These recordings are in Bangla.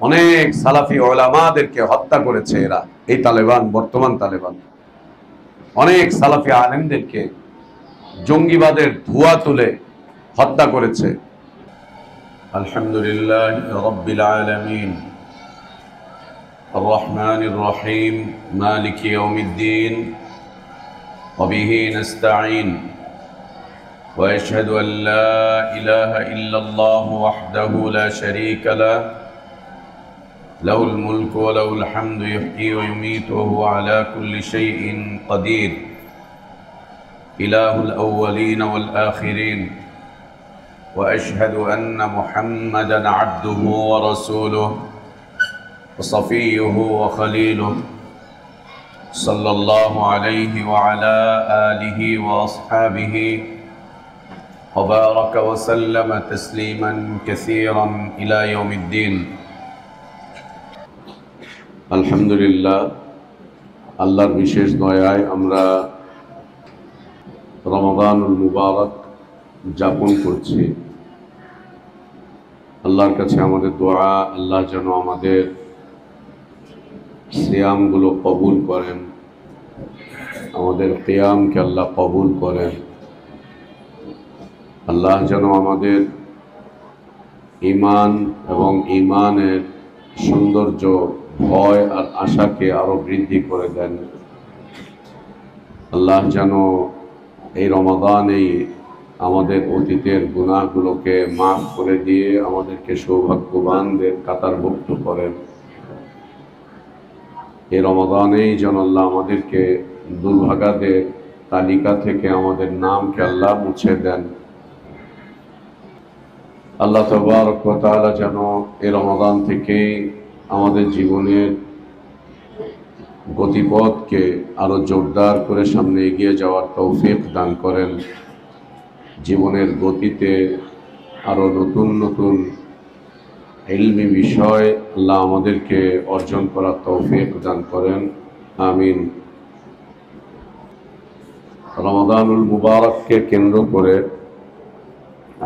অনেক সালাফি উলামাদেরকে হত্যা করেছে এরা, এই তালেবান, বর্তমান তালেবান অনেক সালাফি আলেমদেরকে জঙ্গিবাদের ধোঁয়া তুলে হত্যা করেছে। আলহামদুলিল্লাহ রাব্বিল আলামিন আর রহমানির রহিম মালিকি ইয়াউমিদ্দিন ওয়া বিহি নাস্তাঈন ওয়া আশহাদু আল লা ইলাহা ইল্লাল্লাহ ওয়াহদাহু লা শারীকা লাহু লাহুল মুলকু ওয়া লাহুল হামদু ইহয়ী ওয়া ইউমীতু ওয়া হুয়া আলা কুল্লি শাইইন কাদির ইলাহুল আউওয়ালিন ওয়াল আখিরিন وأشهد أن محمدًا عبده ورسوله وصفيه وخليله صلى الله عليه وعلى آله وأصحابه وبارك وسلم تسليمًا كثيرًا إلى يوم الدين। الحمد لله আল্লাহর বিশেষ দয়ায় আমরা রমাদানুল মুবারক যাপন করছি। আল্লাহর কাছে আমাদের দোয়া, আল্লাহ যেন আমাদের সিয়ামগুলো কবুল করেন, আমাদের কিয়ামকে আল্লাহ কবুল করেন। আল্লাহ যেন আমাদের ঈমান এবং ঈমানের সৌন্দর্য, ভয় আর আশাকে আরো বৃদ্ধি করে দেন। আল্লাহ যেন এই রমাদানেই আমাদের অতীতের গুনাহগুলোকে মাফ করে দিয়ে আমাদেরকে সৌভাগ্যবানদের কাতারভুক্ত করেন। এই রমাদানেই যেন আল্লাহ আমাদেরকে দুর্ভাগাদের তালিকা থেকে আমাদের নামকে আল্লাহ মুছে দেন। আল্লাহ তাবারক ওয়া তাআলা যেন এই রমাদান থেকে আমাদের জীবনের গতিপথকে আরো জোরদার করে সামনে এগিয়ে যাওয়ার তৌফিক দান করেন। জীবনের গতিতে আরো নতুন নতুন ইলমি বিষয় আল্লাহ আমাদেরকে অর্জন করার তৌফিক দান করেন, আমিন। রমাদানুল মুবারককে কেন্দ্র করে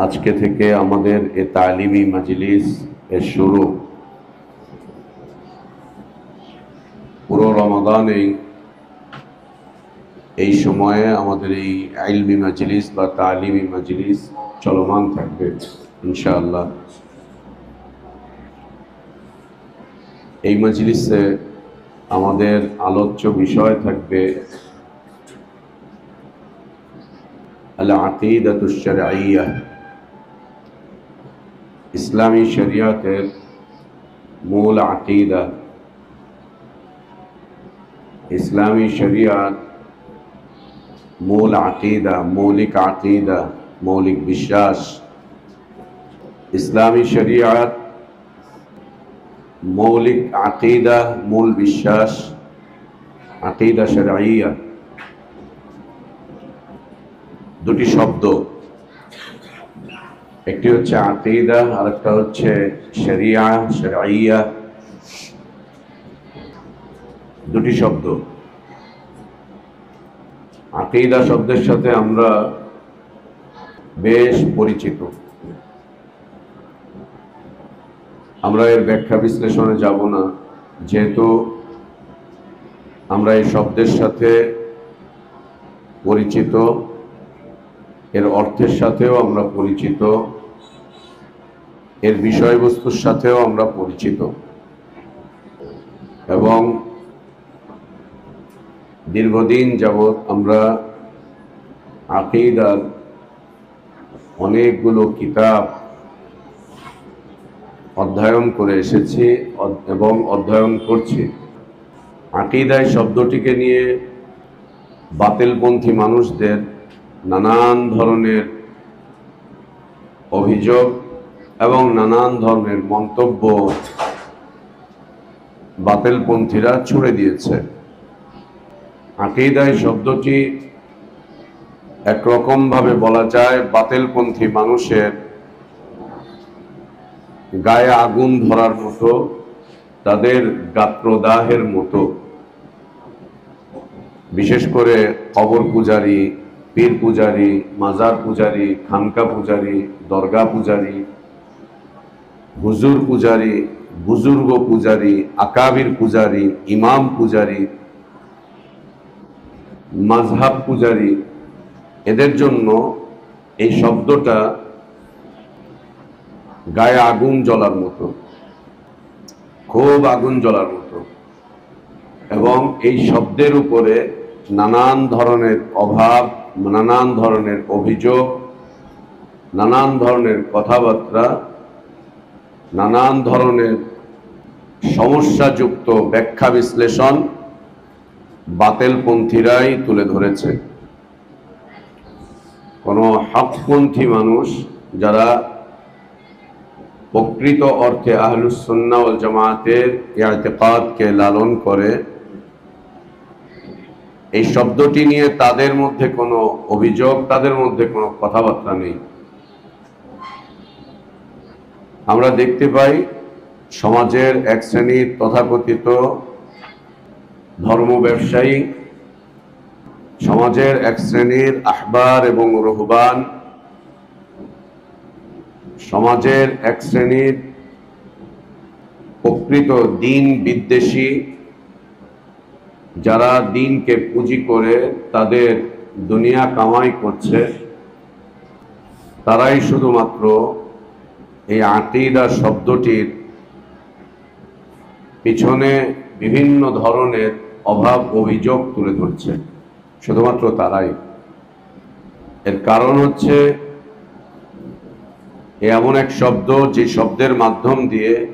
আজকে থেকে আমাদের এই তালিমি মাজলিস এর শুরু। পুরো রমাদানে এই সময়ে আমাদের এই ইলমি মাজলিস বা তালিমি মাজলিস চলমান থাকবে ইনশাআল্লাহ। এই মাজলিসে আমাদের আলোচ্য বিষয় থাকবে আল আকিদাতুশ শারঈয়্যাহ, ইসলামী শরিয়তের মূল আকিদা। ইসলামী শরিয়ত মূল আকিদা, মৌলিক বিশ্বাস। ইসলামী শরিয়ত মৌলিক আকিদা, মূল বিশ্বাস, আকিদা শারঈয়্যাহ দুটি শব্দ, একটি হচ্ছে আকিদা আর একটা হচ্ছে শরিয়াহ, শারঈয়্যাহ, দুটি শব্দ। আকিদা শব্দের সাথে আমরা বেশ পরিচিত, আমরা এর ব্যাখ্যা বিশ্লেষণে যাব না, যেহেতু আমরা এই শব্দের সাথে পরিচিত, এর অর্থের সাথেও আমরা পরিচিত, এর বিষয়বস্তুর সাথেও আমরা পরিচিত, এবং দীর্ঘদিন যাবৎ আমরা আকিদার অনেকগুলো কিতাব অধ্যয়ন করে এসেছি এবং অধ্যয়ন করছি। আকিদা শব্দটিকে নিয়ে বাতিলপন্থী মানুষদের নানান ধরনের অভিযোগ এবং নানান ধরনের মন্তব্য বাতিলপন্থীরা ছুড়ে দিয়েছে। আকিদা শব্দটি একরকম ভাবে বলা যায় বাতিলপন্থী মানুষের গায়ে আগুন ধরার মতো, তাদের গাত্রদাহের মতো। বিশেষ করে কবর পূজারী, পীর পূজারী, মাজার পূজারী, খানকা পূজারী, দরগা পূজারী, হুজুর পূজারী, বুজুর্গ পূজারী, আকাবির পূজারী, ইমাম পূজারী, মাযহাব পূজারী, এদের জন্য এই শব্দটা গায়ে আগুন জ্বলার মতো, খুব আগুন জ্বলার মতো। এবং এই শব্দের উপরে নানান ধরনের অভাব, নানান ধরনের অভিযোগ, নানান ধরনের কথাবার্তা, নানান ধরনের সমস্যাযুক্ত ব্যাখ্যা বিশ্লেষণ বাতিলপন্থীরাই তুলে ধরেছে। কোনো হকপন্থী মানুষ যারা প্রকৃত অর্থে আহলুস সুন্নাহ ওয়াল জামাতের ইতিকাদকে লালন করে, এই শব্দটি নিয়ে তাদের মধ্যে কোনো অভিযোগ, তাদের মধ্যে কোনো কথাবার্তা নেই। আমরা দেখতে পাই সমাজের এক শ্রেণীর তথাকথিত ধর্ম ব্যবসায়ী, সমাজের এক শ্রেণীর আহবার এবং রুহবান, সমাজের এক শ্রেণীর প্রকৃত দিন বিদ্বেষী, যারা দিনকে পুঁজি করে তাদের দুনিয়া কামাই করছে, তারাই শুধুমাত্র এই আকীদা শব্দটির পিছনে বিভিন্ন ধরনের অভাব অভিযোগ তুলে ধরছে। শুধুমাত্র তারাই। এর কারণ হচ্ছে এমন এক শব্দ, যে শব্দের মাধ্যম দিয়ে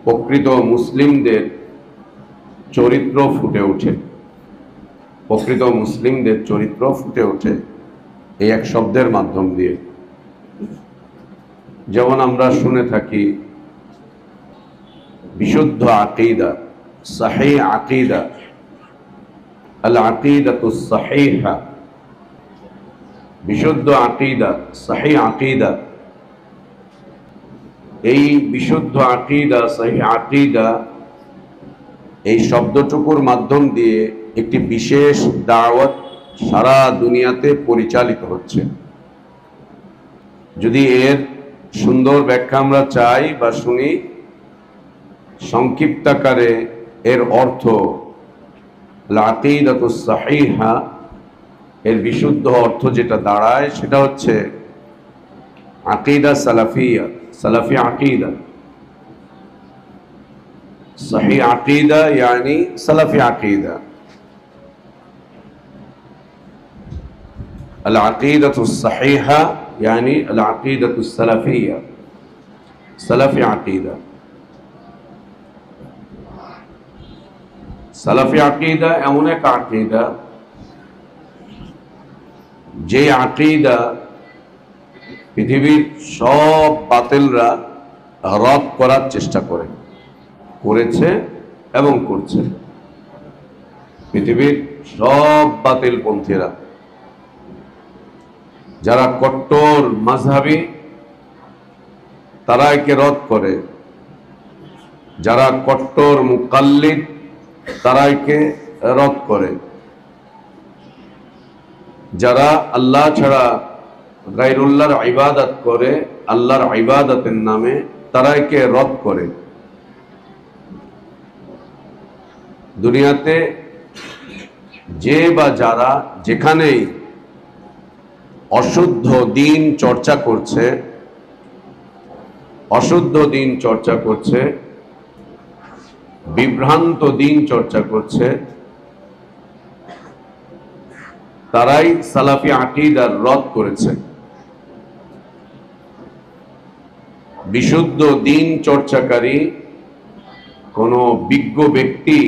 প্রকৃত মুসলিমদের চরিত্র ফুটে ওঠে, প্রকৃত মুসলিমদের চরিত্র ফুটে ওঠে এই এক শব্দের মাধ্যম দিয়ে। যেমন আমরা শুনে থাকি বিশুদ্ধ আকীদা, সহিহ আকীদা, আল আকীদাতুস সহিহা, বিশুদ্ধ আকীদা, সহিহ আকীদা। এই বিশুদ্ধ আকীদা, সহিহ আকীদা, এই শব্দটুকুর মাধ্যম দিয়ে একটি বিশেষ দাওয়াত সারা দুনিয়াতে পরিচালিত হচ্ছে। যদি এর সুন্দর ব্যাখ্যা আমরা চাই বা শুনি, সংক্ষিপ্তাকারে এর অর্থ আল-আকীদাতুস সাহিহা, এর বিশুদ্ধ অর্থ যেটা দাঁড়ায় সেটা হচ্ছে আকীদা সালাফিয়া, সালাফি আকীদা। সহিহ আকীদা यानी সালাফি আকীদা। আল-আকীদাতুস সাহিহা यानी আল-আকীদাতুস সালাফিয়া, সালাফি আকীদা। সালাফি আকীদা এমন এক আকীদা, যে আকীদা পৃথিবীর সব বাতিলরা রদ করার চেষ্টা করেছে এবং করছে। পৃথিবীর সব বাতিলপন্থীরা, যারা কট্টর মাযহাবী, তারা একে রদ করে। যারা কট্টর মুকাল্লিদ, তারা একে রদ করে। যারা আল্লাহ ছাড়া গায়রুল্লাহর ইবাদত করে আল্লাহর ইবাদতের নামে, তারা একে রদ করে। দুনিয়াতে যে বা যারা যেখানেই অশুদ্ধ দিন চর্চা করছে, অশুদ্ধ দিন চর্চা করছে, বিভ্রান্ত দিন চর্চা করছে, তারাই সালাফি আকীদার রদ করেছে। বিশুদ্ধ দিন চর্চাকারী কোন বিজ্ঞ ব্যক্তি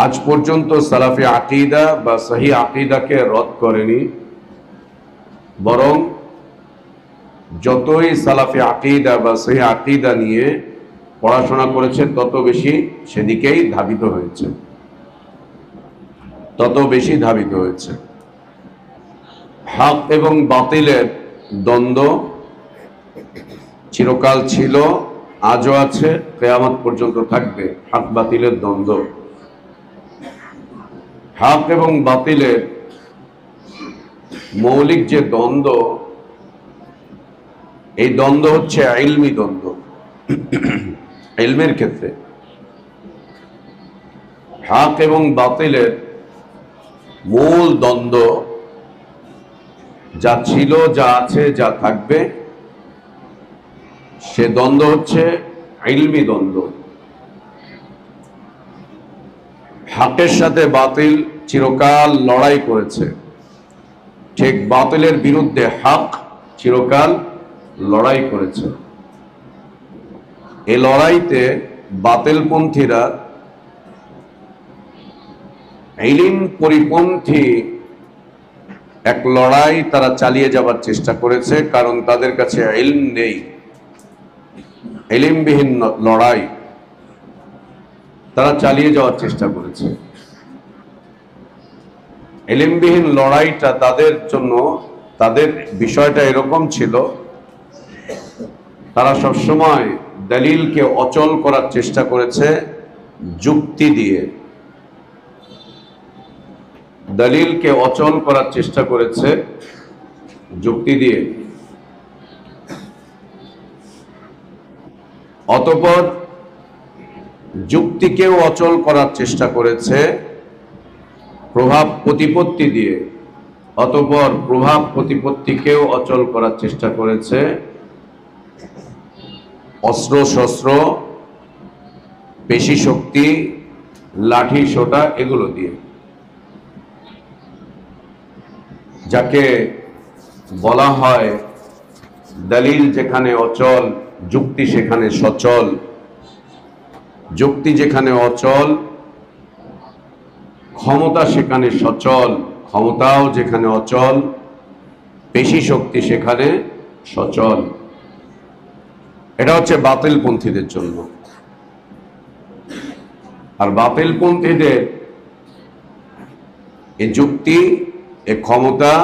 আজ পর্যন্ত সালাফি আকীদা বা সহিহ আকীদাকে রদ করেনি, বরং যতই সালাফি আকীদা বা সহিহ আকীদা নিয়ে পড়াশোনা করেছে তত বেশি সেদিকেই ধাবিত হয়েছে, তত বেশি ধাবিত হয়েছে। হক এবং বাতিলের দ্বন্দ্ব চিরকাল ছিল, আজও আছে, কিয়ামত পর্যন্ত থাকবে হক বাতিলের দ্বন্দ্ব। হক এবং বাতিলের মৌলিক যে দ্বন্দ্ব, এই দ্বন্দ্ব হচ্ছে ইলমি দ্বন্দ্ব। ইলমের ক্ষেত্রে হক এবং বাতিলের মূল দ্বন্দ্ব যা ছিল, যা আছে, যা থাকবে, সে দ্বন্দ্ব হচ্ছে ইলমি দ্বন্দ্ব। হকের সাথে বাতিল চিরকাল লড়াই করেছে, ঠিক বাতিলের বিরুদ্ধে হক চিরকাল লড়াই করেছে। এই লড়াইতে বাতিলপন্থীরা ইলম পরিপন্থী এক লড়াই তারা চালিয়ে যাবার চেষ্টা করেছে, কারণ তাদের কাছে ইলম নেই। ইলমবিহীন লড়াই তারা চালিয়ে যাওয়ার চেষ্টা করেছে। ইলমবিহীন লড়াইটা তাদের জন্য, তাদের বিষয়টা এরকম ছিল, তারা সবসময় দলিলকে অচল করার চেষ্টা করেছে যুক্তি দিয়ে। দলিলকে অচল করার চেষ্টা করেছে যুক্তি দিয়ে। অতঃপর যুক্তিকেও অচল করার চেষ্টা করেছে প্রভাব প্রতিপত্তি দিয়ে। অতঃপর প্রভাব প্রতিপত্তিকেও অচল করার চেষ্টা করেছে অস্ত্র শস্ত্র, পেশি শক্তি, লাঠি সোটা এগুলো দিয়ে, যাকে বলা হয় দলিল যেখানে অচল, যুক্তি সেখানে সচল। যুক্তি যেখানে অচল, ক্ষমতা সেখানে সচল। ক্ষমতাও যেখানে অচল, পেশি শক্তি সেখানে সচল। এটা হচ্ছে বাতিলপন্থীদের জন্য। আর বাতিলপন্থীদের এই যুক্তি, এই ক্ষমতা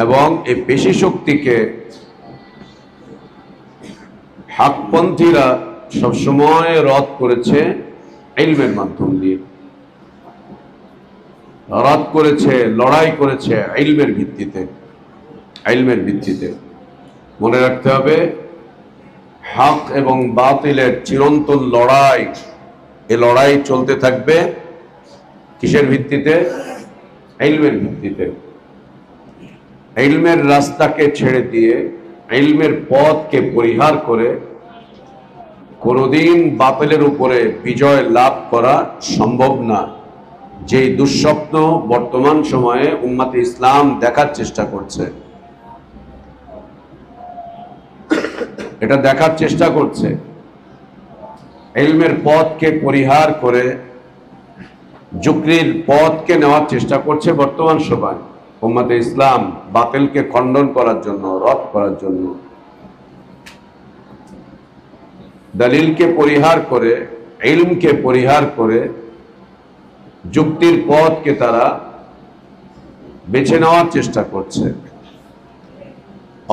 এবং এই পেশি শক্তিকে হকপন্থীরা সবসময় রদ করেছে ইলমের মাধ্যম দিয়ে, রদ করেছে, লড়াই করেছে ইলমের ভিত্তিতে। ইলমের ভিত্তিতে মনে রাখতে হবে, হক এবং বাতিলের চিরন্তন লড়াই, এই লড়াই চলতে থাকবে কিসের ভিত্তিতে? ইলমের ভিত্তিতে। ইলমের রাস্তাকে ছেড়ে দিয়ে, ইলমের পথকে পরিহার করে কোনদিন বাতিলের উপরে বিজয় লাভ করা সম্ভব না। যেই দুঃস্বপ্ন বর্তমান সময়ে উম্মতে ইসলাম দেখার চেষ্টা করছে, এটা দেখার চেষ্টা করছে, ইলমের পথকে পরিহার করে যুক্তির পথকে নেওয়ার চেষ্টা করছে বর্তমান সময় উম্মতে ইসলাম, বাতিলকে খণ্ডন করার জন্য, রদ করার জন্য। দলিলকে পরিহার করে, ইলমকে পরিহার করে যুক্তির পথকে তারা বেছে নেওয়ার চেষ্টা করছে।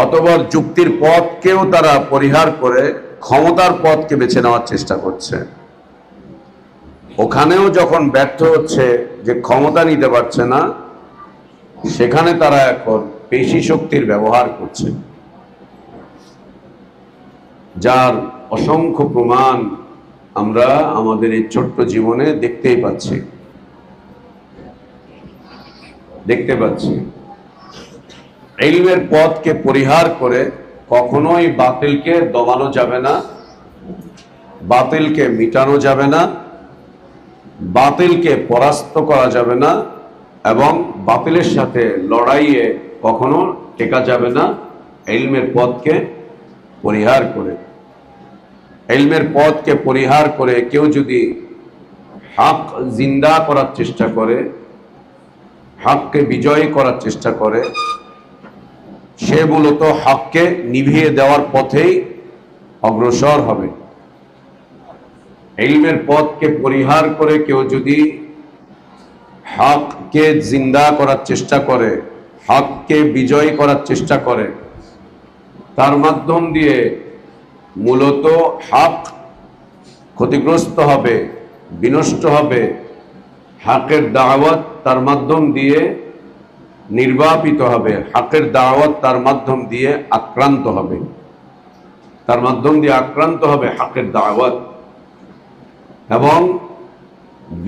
অতঃপর যুক্তির পথকেও তারা পরিহার করে ক্ষমতার পথকে বেছে নেওয়ার চেষ্টা করছে। ওখানেও যখন ব্যর্থ হচ্ছে, যে ক্ষমতা নিতে পারছে না, সেখানে তারা এখন পেশি শক্তির ব্যবহার করছে, যার অসংখ্য প্রমাণ আমরা আমাদের এই ছোট্ট জীবনে দেখতে পাচ্ছি। ইলমের পথকে পরিহার করে কখনোই বাতিলকে দমানো যাবে না, বাতিলকে মিটানো যাবে না, বাতিলকে পরাস্ত করা যাবে না, এবং বাতিলের সাথে লড়াইয়ে কখনো টেকা যাবে না ইলমের পথকে পরিহার করে। ইলমের পথকে পরিহার করে কেউ যদি হক জিন্দা করার চেষ্টা করে, হককে বিজয়ী করার চেষ্টা করে, সে মূলত হককে নিভিয়ে দেওয়ার পথেই অগ্রসর হবে। ইলমের পথকে পরিহার করে কেউ যদি হককে জিন্দা করার চেষ্টা করে, হককে বিজয়ী করার চেষ্টা করে, তার মাধ্যম দিয়ে মূলত হক ক্ষতিগ্রস্ত হবে, বিনষ্ট হবে। হকের দাওয়াত তার মাধ্যম দিয়ে নির্বাপিত হবে, হকের দাওয়াত তার মাধ্যম দিয়ে আক্রান্ত হবে। তার মাধ্যম দিয়ে আক্রান্ত হবে হকের দাওয়াত, এবং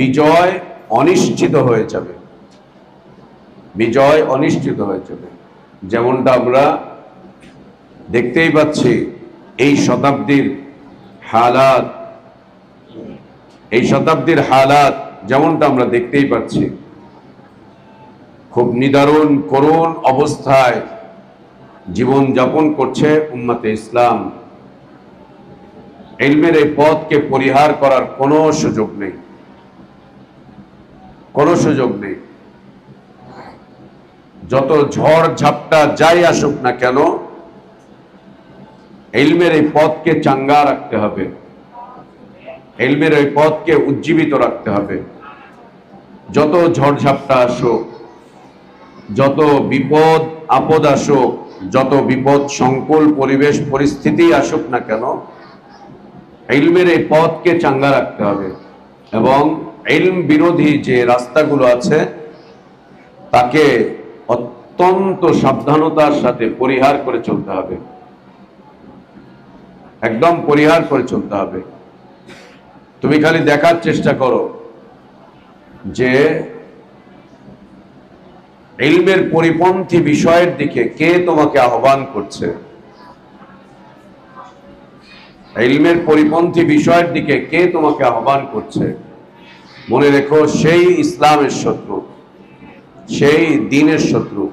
বিজয় অনিশ্চিত হয়ে যাবে। বিজয় অনিশ্চিত হয়ে যাবে। যেমনটা আমরা দেখতেই পাচ্ছি এই শতাব্দীর হালাত, যেমনটা আমরা দেখতেই পাচ্ছি, খুব নিদারুণ করুণ অবস্থায় জীবন যাপন করছে উম্মতে ইসলাম। ইলমের এই পথকে পরিহার করার কোনো সুযোগ নেই, কোনো সুযোগ নেই। যত ঝড় ঝাপটা যাই আসুক না কেন, ইলমের এই পথকে চাঙ্গা রাখতে হবে, ইলমের এই পথকে উজ্জীবিত রাখতে হবে। যত ঝড় ঝাপটা আসুক, যত বিপদ আপদ আসুক, যত বিপদ সংকুল পরিবেশ পরিস্থিতি আসুক না কেন, ইলমের এই পথকে চাঙ্গা রাখতে হবে এবং ইলম বিরোধী যে রাস্তাগুলো আছে তাকে অত্যন্ত সাবধানতার সাথে পরিহার করে চলতে হবে, একদম পরিহার করে চলতে হবে। তুমি খালি দেখার চেষ্টা করো যে ইলমের পরিপন্থী বিষয়ের দিকে কে তোমাকে আহ্বান করছে, ইলমের পরিপন্থী বিষয়ের দিকে কে তোমাকে আহ্বান করছে। মনে রেখো, সেই ইসলামের শত্রু, সেই দ্বীনের শত্রু।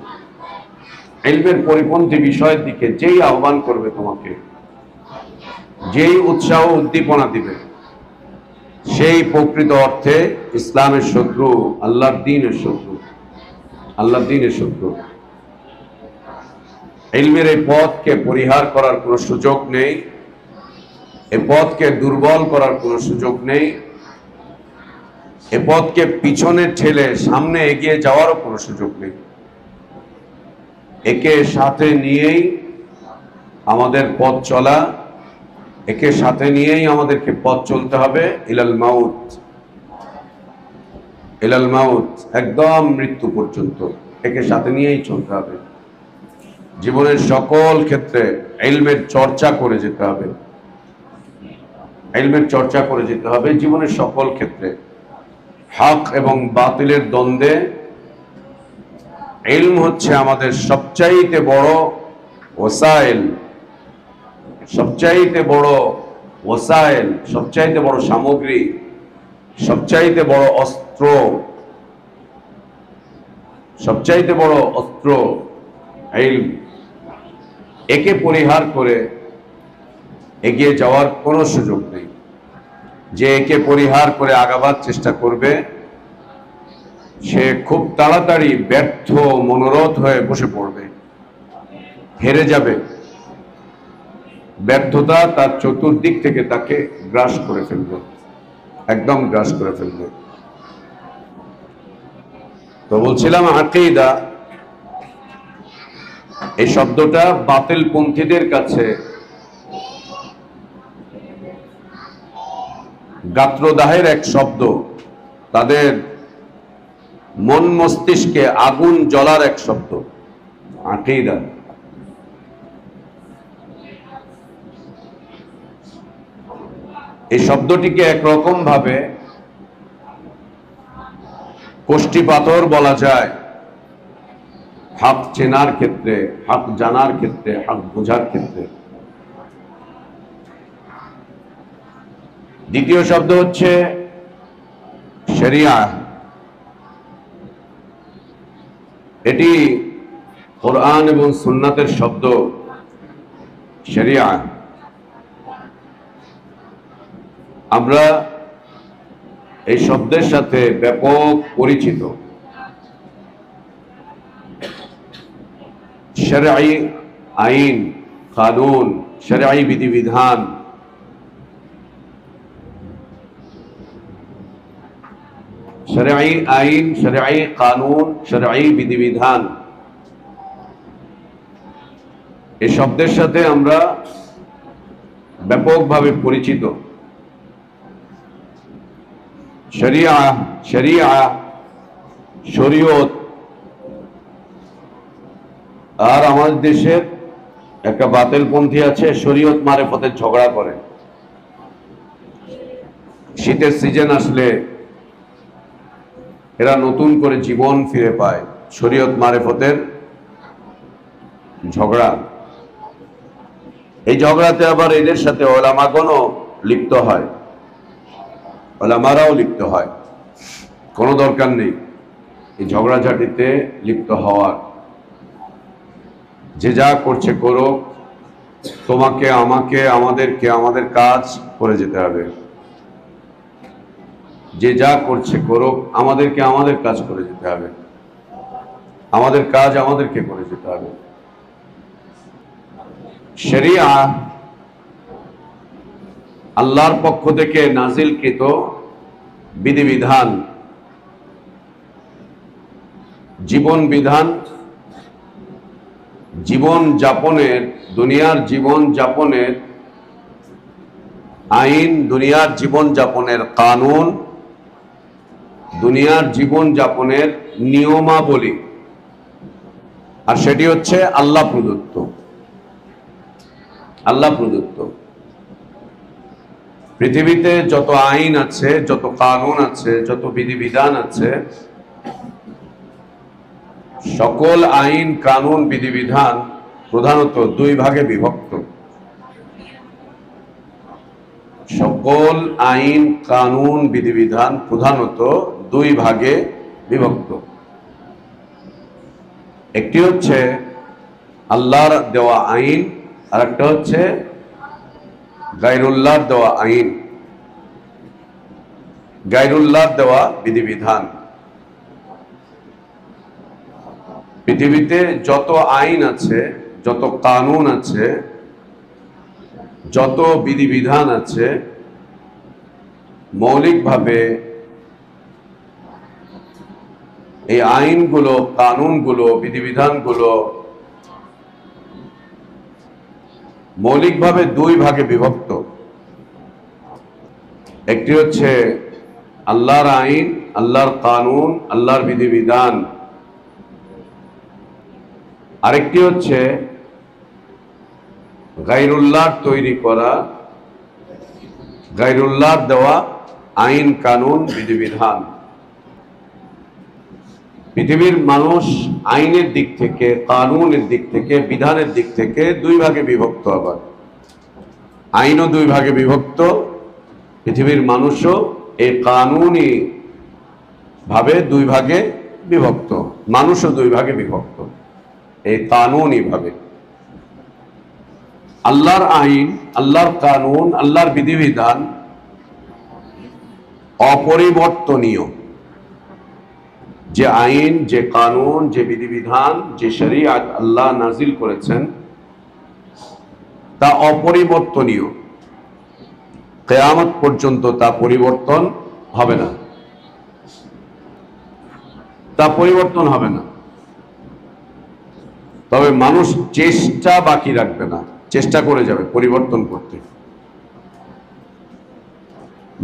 ইলমের পরিপন্থী বিষয়ের দিকে যেই আহ্বান করবে তোমাকে, যেই উৎসাহ উদ্দীপনা দিবে, সেই প্রকৃত অর্থে ইসলামের শত্রু, আল্লাহর দ্বীনের শত্রু, আল্লাহর দ্বীনের শত্রু। ইলমের এই পথকে পরিহার করার কোনো সুযোগ নেই, এ পথকে দুর্বল করার কোনো সুযোগ নেই, এ পথকে পিছনে ঠেলে সামনে এগিয়ে যাওয়ারও কোনো সুযোগ নেই। একে সাথে নিয়েই আমাদের পথ চলা, একে সাথে নিয়েই আমাদেরকে পথ চলতে হবে ইলাল মাউত, ইলাল মাউত, একদম মৃত্যু পর্যন্ত একে সাথে নিয়েই চলতে হবে। জীবনের সকল ক্ষেত্রে ইলমের চর্চা করে যেতে হবে, ইলমের চর্চা করে যেতে হবে জীবনের সকল ক্ষেত্রে। হক এবং বাতিলের দ্বন্দ্বে ইলম হচ্ছে আমাদের সবচাইতে বড় ওসাইল, সবচাইতে বড় ওসাইল, সবচাইতে বড় সামগ্রী, সবচাইতে বড় অস্ত্র, সবচাইতে বড় অস্ত্র ইলম। একে পরিহার করে এগিয়ে যাওয়ার কোনো সুযোগ নেই। যে একে পরিহার করে আগাবার চেষ্টা করবে, সে খুব তাড়াতাড়ি ব্যর্থ মনোরথ হয়ে বসে পড়বে, হেরে যাবে। ব্যর্থতা তার চতুর্দিক থেকে তাকে গ্রাস করে ফেলবে, একদম গ্রাস করে ফেলবে। তো বলছিলাম, আকীদা এই শব্দটা বাতিল পন্থীদের কাছে গাত্রদাহের এক শব্দ, তাদের মন মস্তিষ্কে আগুন জ্বলার এক শব্দ আকীদা। এই শব্দটিকে একরকম ভাবে কোষ্ঠী পাথর বলা যায় হক চেনার ক্ষেত্রে, হক জানার ক্ষেত্রে, হক বোঝার ক্ষেত্রে। দ্বিতীয় শব্দ হচ্ছে শরিয়া। এটি কোরআন এবং সুন্নাতের শব্দ। শরিয়া আমরা এই শব্দের সাথে ব্যাপক পরিচিত। শরঈ আইন, কানুন, শরঈ বিধিবিধান। শরঈ আইন, শরঈ কানুন, শরঈ বিধিবিধান, এই শব্দের সাথে আমরা ব্যাপকভাবে পরিচিত। শরিয়া, শরিয়া, শরীয়ত। আর আমাদের দেশের একটা বাতিলপন্থী আছে, শরীয়ত মারেফতের ঝগড়া করে। শীতের সিজন আসলে এরা নতুন করে জীবন ফিরে পায়, শরীয়ত মারেফতের ঝগড়া। এই ঝগড়াতে আবার এদের সাথে ওলামাগণও লিপ্ত হয়, ওলামারাও লিপ্ত হয়। কোনো দরকার নেই এই ঝগড়াঝাটিতে লিপ্ত হওয়ার। যে যা করছে করুক, তোমাকে আমাকে আমাদেরকে আমাদের কাজ করে যেতে হবে। যে যা করছে করুক, আমাদেরকে আমাদের কাজ করে যেতে হবে, আমাদের কাজ আমাদেরকে করে যেতে হবে। শরিয়া আল্লাহর পক্ষ থেকে নাজিলকৃত বিধিবিধান, জীবন বিধান, জীবন যাপনের, দুনিয়ার জীবন যাপনের আইন, দুনিয়ার জীবন যাপনের কানুন, দুনিয়ার জীবন যাপনের নিয়মাবলী। আর সেটি হচ্ছে আল্লাহ প্রদত্ত, আল্লাহ প্রদত্ত। পৃথিবীতে যত আইন আছে, যত কানুন আছে, যত বিধিবিধান আছে, সকল আইন কানুন বিধিবিধান প্রধানত দুই ভাগে বিভক্ত। সকল আইন কানুন বিধিবিধান প্রধানত দুই ভাগে বিভক্ত। একটি হচ্ছে আল্লাহর দেওয়া আইন, আর একটা হচ্ছে গায়রুল্লাহর দেওয়া আইন, গায়রুল্লাহর দেওয়া বিধিবিধান। পৃথিবীতে যত আইন আছে, যত কানুন আছে, যত বিধিবিধান আছে, মৌলিকভাবে এই আইনগুলো, কানুনগুলো, বিধিবিধানগুলো মৌলিকভাবে দুই ভাগে বিভক্ত। একটি হচ্ছে আল্লাহর আইন, আল্লাহর কানুন, আল্লাহর বিধিবিধান। আরেকটি হচ্ছে গায়রুল্লাহর তৈরি করা, গায়রুল্লাহর দেওয়া আইন কানুন বিধিবিধান। পৃথিবীর মানুষ আইনের দিক থেকে, কানুনের দিক থেকে, বিধানের দিক থেকে দুই ভাগে বিভক্ত। আবার আইনও দুই ভাগে বিভক্ত, পৃথিবীর মানুষও এই কানুনি ভাবে দুই ভাগে বিভক্ত, মানুষও দুই ভাগে বিভক্ত এই কানুনি ভাবে। আল্লাহর আইন, আল্লাহর কানুন, আল্লাহর বিধিবিধান অপরিবর্তনীয়। যে আইন, যে কানুন, যে বিধিবিধান, যে শরিয়াত আল্লাহ নাজিল করেছেন তা অপরিবর্তনীয়, কিয়ামত পর্যন্ত তা পরিবর্তন হবে না, তা পরিবর্তন হবে না। তবে মানুষ চেষ্টা বাকি রাখবে না, চেষ্টা করে যাবে পরিবর্তন করতে।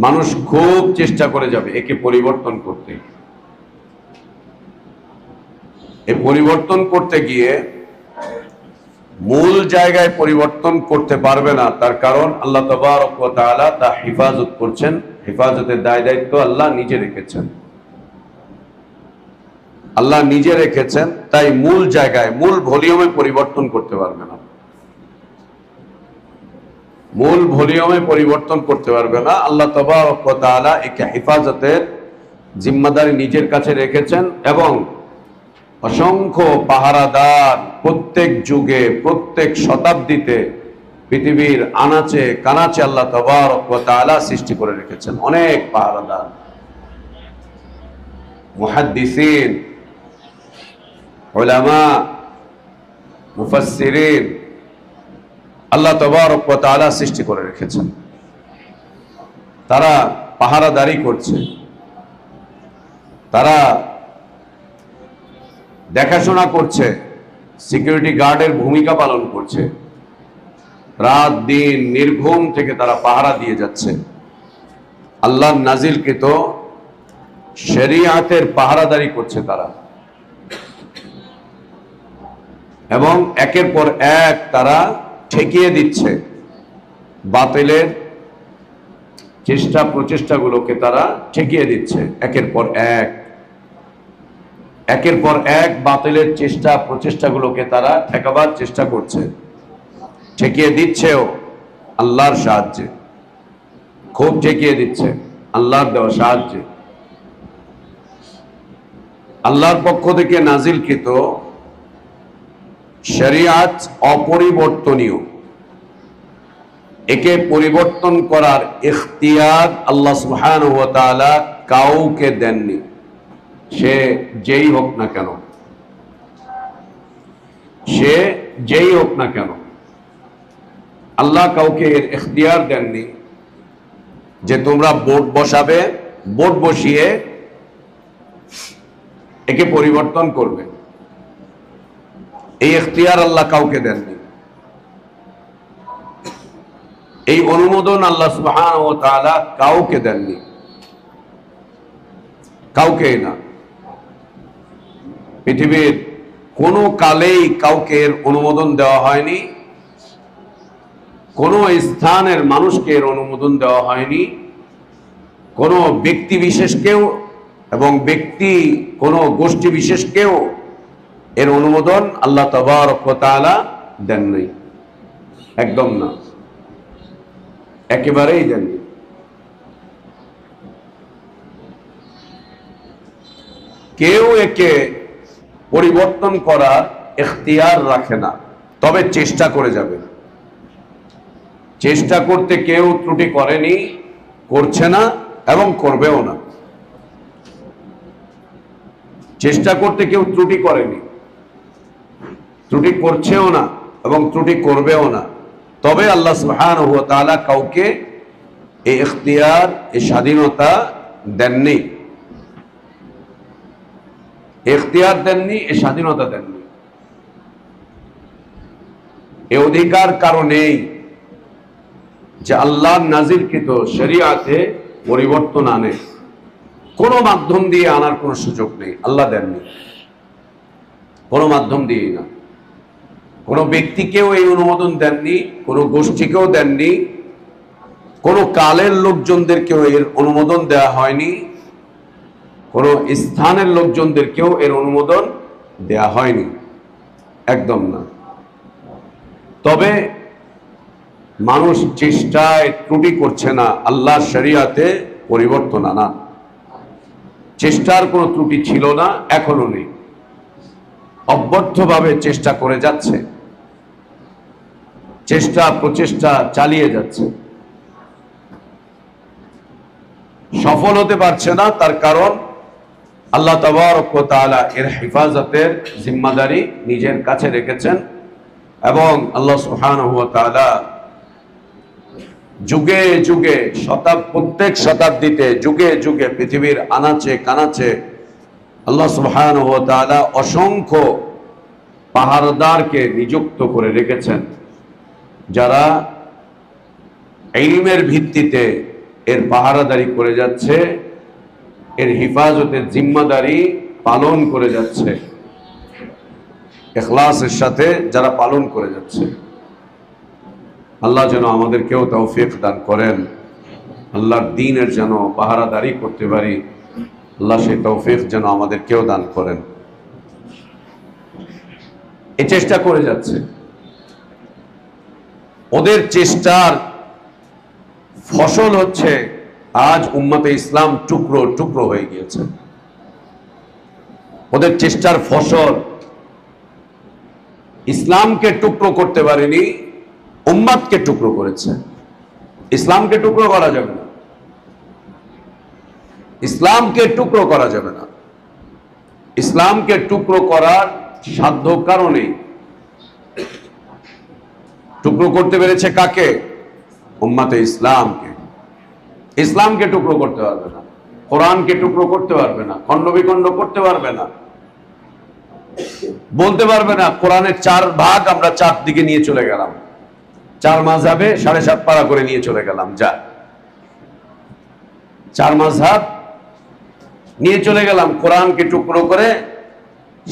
মানুষ খুব চেষ্টা করে যাবে একে পরিবর্তন করতে। এই পরিবর্তন করতে গিয়ে মূল জায়গায় পরিবর্তন করতে পারবে না। তার কারণ আল্লাহ তাবারক ওয়া তাআলা তা হেফাজত করছেন, হেফাজতের দায় দায়িত্ব আল্লাহ নিজে রেখেছেন, আল্লাহ নিজে রেখেছেন। তাই মূল জায়গায়, মূল ভলিউমে পরিবর্তন করতে পারবে না, মূল ভলিউমে পরিবর্তন করতে পারবে না। আল্লাহ তাবারক ওয়া তাআলা একে হেফাজতের জিম্মাদারি নিজের কাছে রেখেছেন এবং অসংখ্য পাহারাদার প্রত্যেক যুগে, প্রত্যেক শতাব্দীতে পৃথিবীর আনাচে কানাচে আল্লাহ তাবারক ওয়া তাআলা সৃষ্টি করে রেখেছেন অনেক পাহারাদার, মুহাদ্দিসিন, উলামা, মুফাসসিরিন আল্লাহ তাবারক ওয়া তাআলা সৃষ্টি করে রেখেছেন। তারা পাহারাদারি করছে, তারা দেখাশোনা করছে, সিকিউরিটি গার্ডের ভূমিকা পালন করছে। রাত দিন নির্ঘুম থেকে তারা পাহারা দিয়ে যাচ্ছে। আল্লাহর নাজিলকৃত শরিয়াতের পাহারাদারি করছে তারা। এবং একের পর এক তারা ঠেকিয়ে দিচ্ছে বাতিলের চেষ্টা প্রচেষ্টাগুলোকে, তারা ঠেকিয়ে দিচ্ছে একের পর এক বাতিলের চেষ্টা প্রচেষ্টাগুলোকে তারা ঠেকাবার চেষ্টা করছে, ঠেকিয়ে দিচ্ছেও আল্লাহর সাহায্যে, খুব ঠেকিয়ে দিচ্ছে আল্লাহর দেওয়া সাহায্যে। আল্লাহর পক্ষ থেকে নাজিলকৃত শরিয়াত অপরিবর্তনীয়, একে পরিবর্তন করার ইখতিয়ার আল্লাহ সুবহানাহু ওয়া তাআলা কাউকে দেননি, সে যেই হোক না কেন, সে যেই হোক না কেন। আল্লাহ কাউকে এর ইখতিয়ার দেননি যে তোমরা বোর্ড বসাবে, বোর্ড বসিয়ে একে পরিবর্তন করবে, এই ইখতিয়ার আল্লাহ কাউকে দেননি। এই অনুমোদন আল্লাহ সুবহানাহু ওয়া তাআলা কাউকে দেননি, কাউকে না। পৃথিবীর কোনো কালেই কাউকে এর অনুমোদন দেওয়া হয়নি, কোনো স্থানের মানুষকে এর অনুমোদন দেওয়া হয়নি, কোনো ব্যক্তি বিশেষকেও এবং কোনো গোষ্ঠী বিশেষকেও এর অনুমোদন আল্লাহ তাবারক ওয়া তাআলা দেন নাই, একদম না, একেবারেই দেননি। কেউ একে পরিবর্তন করার ইখতিয়ার রাখে না, তবে চেষ্টা করে যাবে। চেষ্টা করতে কেউ ত্রুটি করেনি, করছে না এবং করবেও না। চেষ্টা করতে কেউ ত্রুটি করেনি, ত্রুটি করছেও না এবং ত্রুটি করবেও না। তবে আল্লাহ সুবহানাহু ওয়া তাআলা কাউকে এই ইখতিয়ার, এই স্বাধীনতা দেননি, ইখতিয়ার দেননি, এই স্বাধীনতা দেননি। এই অধিকার কারণেই যে আল্লাহর নাজিলকৃত শরিয়াতে পরিবর্তন আনে, কোনো মাধ্যম দিয়ে আনার কোনো সুযোগ নেই, আল্লাহ দেননি, কোনো মাধ্যম দিয়ে না। কোনো ব্যক্তিকেও এই অনুমোদন দেননি, কোনো গোষ্ঠীকেও দেননি, কোনো কালের লোকজনদেরকেও এর অনুমোদন দেওয়া হয়নি, কোনো স্থানের লোকজনদেরকেও এর অনুমোদন দেয়া হয়নি, একদম না। তবে মানুষ চেষ্টায় ত্রুটি করছে না আল্লাহর শরিয়াতে পরিবর্তন আনা। চেষ্টার কোনো ত্রুটি ছিল না, এখনো নেই, অব্যর্থভাবে চেষ্টা করে যাচ্ছে, চেষ্টা প্রচেষ্টা চালিয়ে যাচ্ছে, সফল হতে পারছে না। তার কারণ আল্লাহ তাবারক ওয়া তাআলা এর হেফাজতের জিম্মাদারি নিজের কাছে রেখেছেন এবং আল্লাহ সুবহানাহু ওয়া তাআলা যুগে যুগে প্রত্যেক শতাব্দীতে যুগে যুগে পৃথিবীর আনাচে কানাচে আল্লাহ সুবহানাহু ওয়া তাআলা অসংখ্য পাহারাদারকে নিযুক্ত করে রেখেছেন, যারা ইলমের ভিত্তিতে এর পাহারাদারি করে যাচ্ছে, এর হেফাজতের জিম্মাদারি পালন করে যাচ্ছে, ইখলাসের সাথে যারা পালন করে যাচ্ছে। আল্লাহ যেন আমাদেরকেও তৌফিক দান করেন, আল্লাহর দ্বীনের যেন পাহারাদারি করতে পারি, আল্লাহ সেই তৌফিক যেন আমাদেরকেও দান করেন। এই চেষ্টা করে যাচ্ছে, ওদের চেষ্টার ফসল হচ্ছে আজ উম্মতে ইসলাম টুকরো টুকরো হয়ে গিয়েছে। ওদের চেষ্টার ফসল, ইসলামকে টুকরো করতে পারেনি, উম্মতকে টুকরো করেছে। ইসলামকে টুকরো করা যাবে না, ইসলামকে টুকরো করা যাবে না। ইসলামকে টুকরো করার সাধ্য কারণে টুকরো করতে পেরেছে কাকে? উম্মতে ইসলামকে। ইসলামকে টুকরো করতে পারবে না, কোরআনকে টুকরো করতে পারবে না, খণ্ড বিখণ্ড করতে পারবে না, বলতে পারবে না কোরআনের 4 ভাগ আমরা 4 দিকে নিয়ে চলে গেলাম, 4 মাযহাবে 7.5 পারা করে নিয়ে চলে গেলাম, যা 4 মাযহাব নিয়ে চলে গেলাম, কোরআনকে টুকরো করে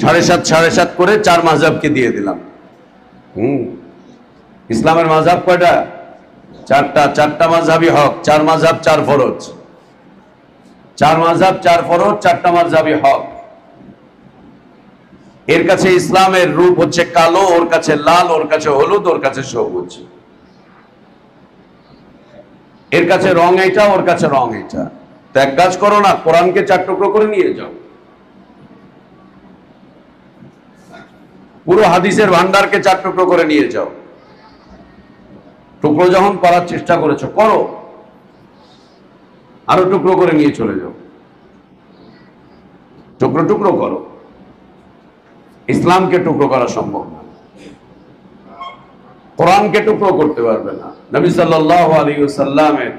7.5 করে 4 মাযহাবকে দিয়ে দিলাম। ইসলামের মাযহাব কয়টা? 4টা মাযহাবই হক, 4 মাযহাব 4 ফরজ, 4 মাযহাব 4 ফরজ, 4টা মাযহাবই হক। এর কাছে ইসলামের রূপ হচ্ছে কালো, ওর কাছে লাল, ওর কাছে হলুদ, ওর কাছে সবুজ। এর কাছে রং এইটা, ওর কাছে রং এইটা। তো এক কাজ করো না, কোরআনকে 4 টুকরো করে নিয়ে যাও। পুরো হাদিসের ভান্ডারকে 4 টুকরো করে নিয়ে যাও। টুকরো যখন করার চেষ্টা করেছো, করো, আরো টুকরো করে নিয়ে চলে যাও, টুকরো টুকরো করো। ইসলামকে টুকরো করা সম্ভব না, কোরআনকে টুকরো করতে পারবে না, নবী সাল্লাল্লাহু আলাইহি ওয়াসাল্লামের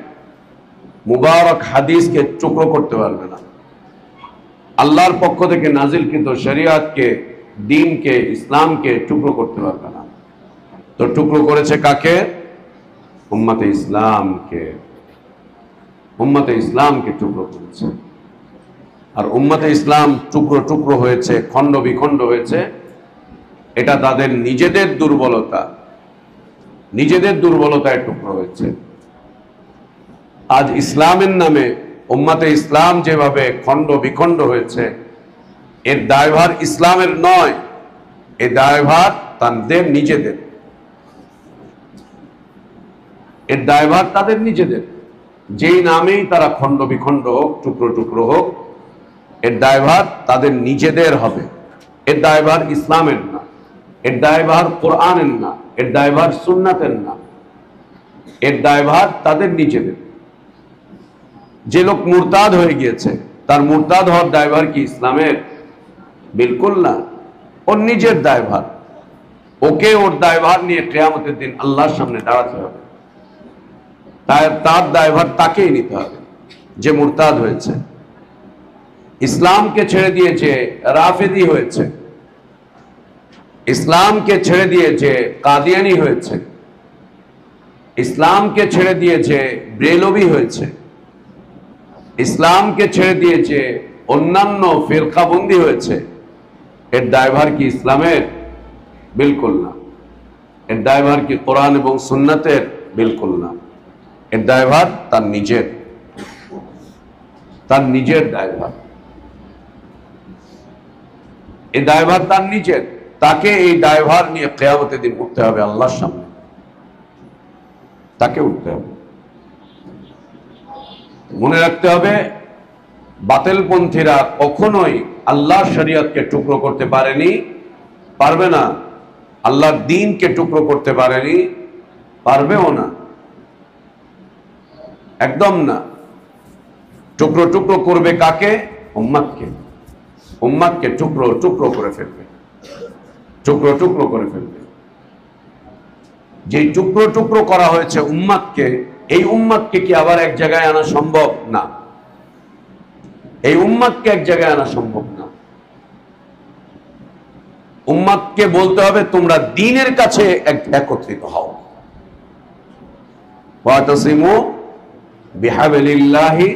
মুবারক হাদিসকে টুকরো করতে পারবে না, আল্লাহর পক্ষ থেকে নাজিলকৃত শরিয়তকে, দ্বীনকে, ইসলামকে টুকরো করতে পারবে না। তো টুকরো করেছে কাকে? উম্মতে ইসলামকে। উম্মতে ইসলামকে টুকরো করেছে। আর উম্মতে ইসলাম টুকরো টুকরো হয়েছে, খণ্ড বিখণ্ড হয়েছে, এটা তাদের নিজেদের দুর্বলতা, নিজেদের দুর্বলতায় টুকরো হয়েছে। আজ ইসলামের নামে উম্মতে ইসলাম যেভাবে খণ্ড বিখণ্ড হয়েছে, এর দায়ভার ইসলামের নয়, এর দায়ভার তাদের নিজেদের, এর দায়ভার তাদের নিজেদের। যেই নামেই তারা খণ্ড বিখণ্ড হোক, টুকরো টুকরো হোক, এর দায়ভার তাদের নিজেদের হবে। এর দায়ভার ইসলামের না, এর দায়ভার কোরআনের না, এর দায়ভার সুন্নাতের না, এর দায়ভার তাদের নিজেদের। যে লোক মুরতাদ হয়ে গিয়েছে, তার মুরতাদ হওয়ার দায়ভার কি ইসলামের? বিলকুল না, ওর নিজের দায়ভার। ওকে ওর দায়ভার নিয়ে কিয়ামতের দিন আল্লাহর সামনে দাঁড়াতে হবে। তার দায়ভার তাকেই নিতে হবে যে মুরতাদ হয়েছে, ইসলামকে ছেড়ে দিয়েছে, রাফেদি হয়েছে, ইসলামকে ছেড়ে দিয়েছে, কাদিয়ানি হয়েছে, ইসলামকে ছেড়ে দিয়েছে, ব্রেলভি হয়েছে, ইসলামকে ছেড়ে দিয়েছে, অন্যান্য ফিরকাবন্দি হয়েছে। এর দায়ভার কি ইসলামের? বিলকুল না। এর দায়ভার কি কোরআন এবং সুন্নাতের? বিলকুল না। এর দায়ভার তার নিজের, তার নিজের দায়ভার। এই দায়ভার তার নিজের, তাকে এই দায়ভার নিয়ে কিয়ামতের দিন উঠতে হবে আল্লাহর সামনে, তাকে উঠতে হবে। মনে রাখতে হবে, বাতিলপন্থীরা কখনোই আল্লাহর শরীয়তকে টুকরো করতে পারেনি, পারবে না। আল্লাহর দ্বীনকে টুকরো করতে পারেনি, পারবেও না, একদম না। টুকরো টুকরো করবে কাকে? উম্মতকে। উম্মতকে টুকরো টুকরো করে ফেলবে, টুকরো টুকরো করে ফেলবে। যে টুকরো টুকরো করা হয়েছে উম্মতকে, এই উম্মতকে কি আবার এক জায়গায় আনা সম্ভব? না, এই উম্মতকে এক জায়গায় আনা সম্ভব না। উম্মতকে বলতে হবে তোমরা দ্বীনের কাছে একত্রিত হও। ওয়াতাসিমু বিহাবলিল্লাহি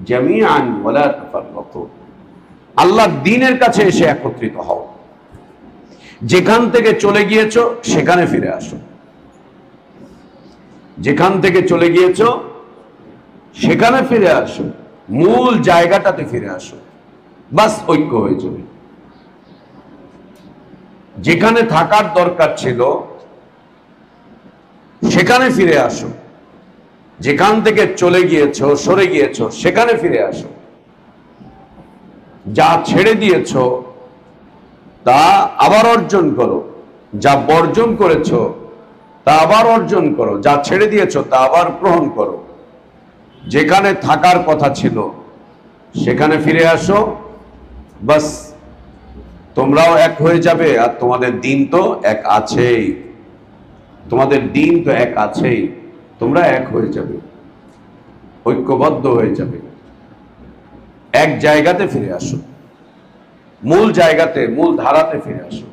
জামিআন ওয়ালা তাফাররাকু। আল্লাহর দ্বীনের কাছে এসে একত্রিত হও। যেখান থেকে চলে গিয়েছো সেখানে ফিরে আসো, যেখান থেকে চলে গিয়েছো সেখানে ফিরে আসো, মূল জায়গাটাতে ফিরে আসো, বাস ঐক্য হয়ে যাবে। যেখানে থাকার দরকার ছিল সেখানে ফিরে আসো, যেখান থেকে চলে গিয়েছো, সরে গিয়েছো, সেখানে ফিরে আসো। যা ছেড়ে দিয়েছো তা আবার অর্জন করো, যা বর্জন করেছো তা আবার অর্জন করো, যা ছেড়ে দিয়েছো তা আবার গ্রহণ করো। যেখানে থাকার কথা ছিল সেখানে ফিরে আসো, বাস তোমরাও এক হয়ে যাবে। আর তোমাদের দিন তো এক আছেই, তোমাদের দিন তো এক আছেই, তোমরা এক হয়ে যাবে, ঐক্যবদ্ধ হয়ে যাবে। এক জায়গাতে ফিরে আসো, মূল জায়গাতে, মূল ধারাতে ফিরে আসো।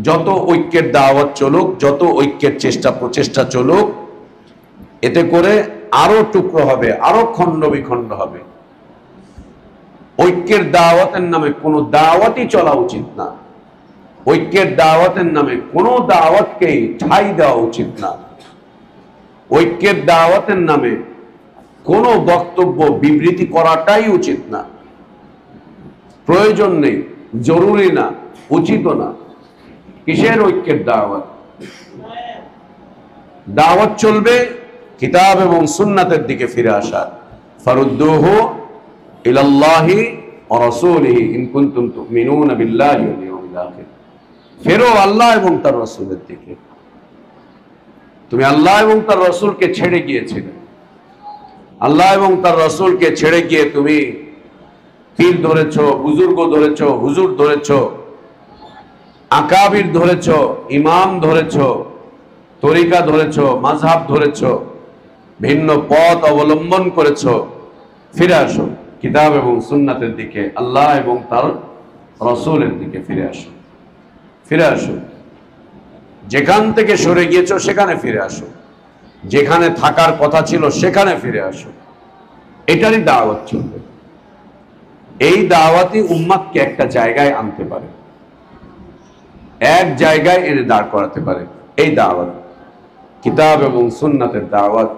যত ঐক্যের দাওয়াত চলুক, যত ঐক্যের প্রচেষ্টা চলুক, এতে করে আরো টুকরো হবে, আরো খণ্ড বিখণ্ড হবে। ঐক্যের দাওয়াতের নামে কোনো দাওয়াতই চলা উচিত না। ঐক্যের দাওয়াতের নামে কোনো দাওয়াতকেই ঠাঁই দেওয়া উচিত না। ঐক্যের দাওয়াতের নামে কোনো বক্তব্য বিবৃতি করাটাই উচিত না। প্রয়োজন নেই, জরুরি না, উচিত না। কিসের ঐক্যের দাওয়াত? দাওয়াত চলবে কিতাব এবং সুন্নাতের দিকে ফিরে আসা। ফারুদ্দুহু ইলাল্লাহি ওয়া রাসূলিহি ইন কুনতুম তুমিনুনা বিল্লাহি ওয়াল ইয়াউমিল আখির। ফেরো আল্লাহ এবং তার রাসূলের দিকে। তুমি আল্লাহ এবং তার রাসূলকে ছেড়ে গিয়েছিলে। আল্লাহ এবং তার রাসূলকে ছেড়ে গিয়ে তুমি পীর ধরেছো, বুজুর্গ ধরেছো, হুজুর ধরেছো, আকাবির ধরেছো, ইমাম ধরেছো, তরিকা ধরেছো, মাযহাব ধরেছো, ভিন্ন পথ অবলম্বন করেছো। ফিরে আসো কিতাব এবং সুন্নাতের দিকে, আল্লাহ এবং তার রাসূলের দিকে ফিরে আসো। ফিরে আসো। যেখান থেকে সরে গিয়েছো সেখানে ফিরে আসো। যেখানে থাকার কথা ছিল সেখানে ফিরে আসো। এটারই দাওয়াত চলবে। এই দাওয়াতই উম্মাতকে একটা জায়গায় আনতে পারে, এক জায়গায় এনে দাঁড় করাতে পারে। এই দাওয়াত, কিতাব এবং সুন্নাতের দাওয়াত,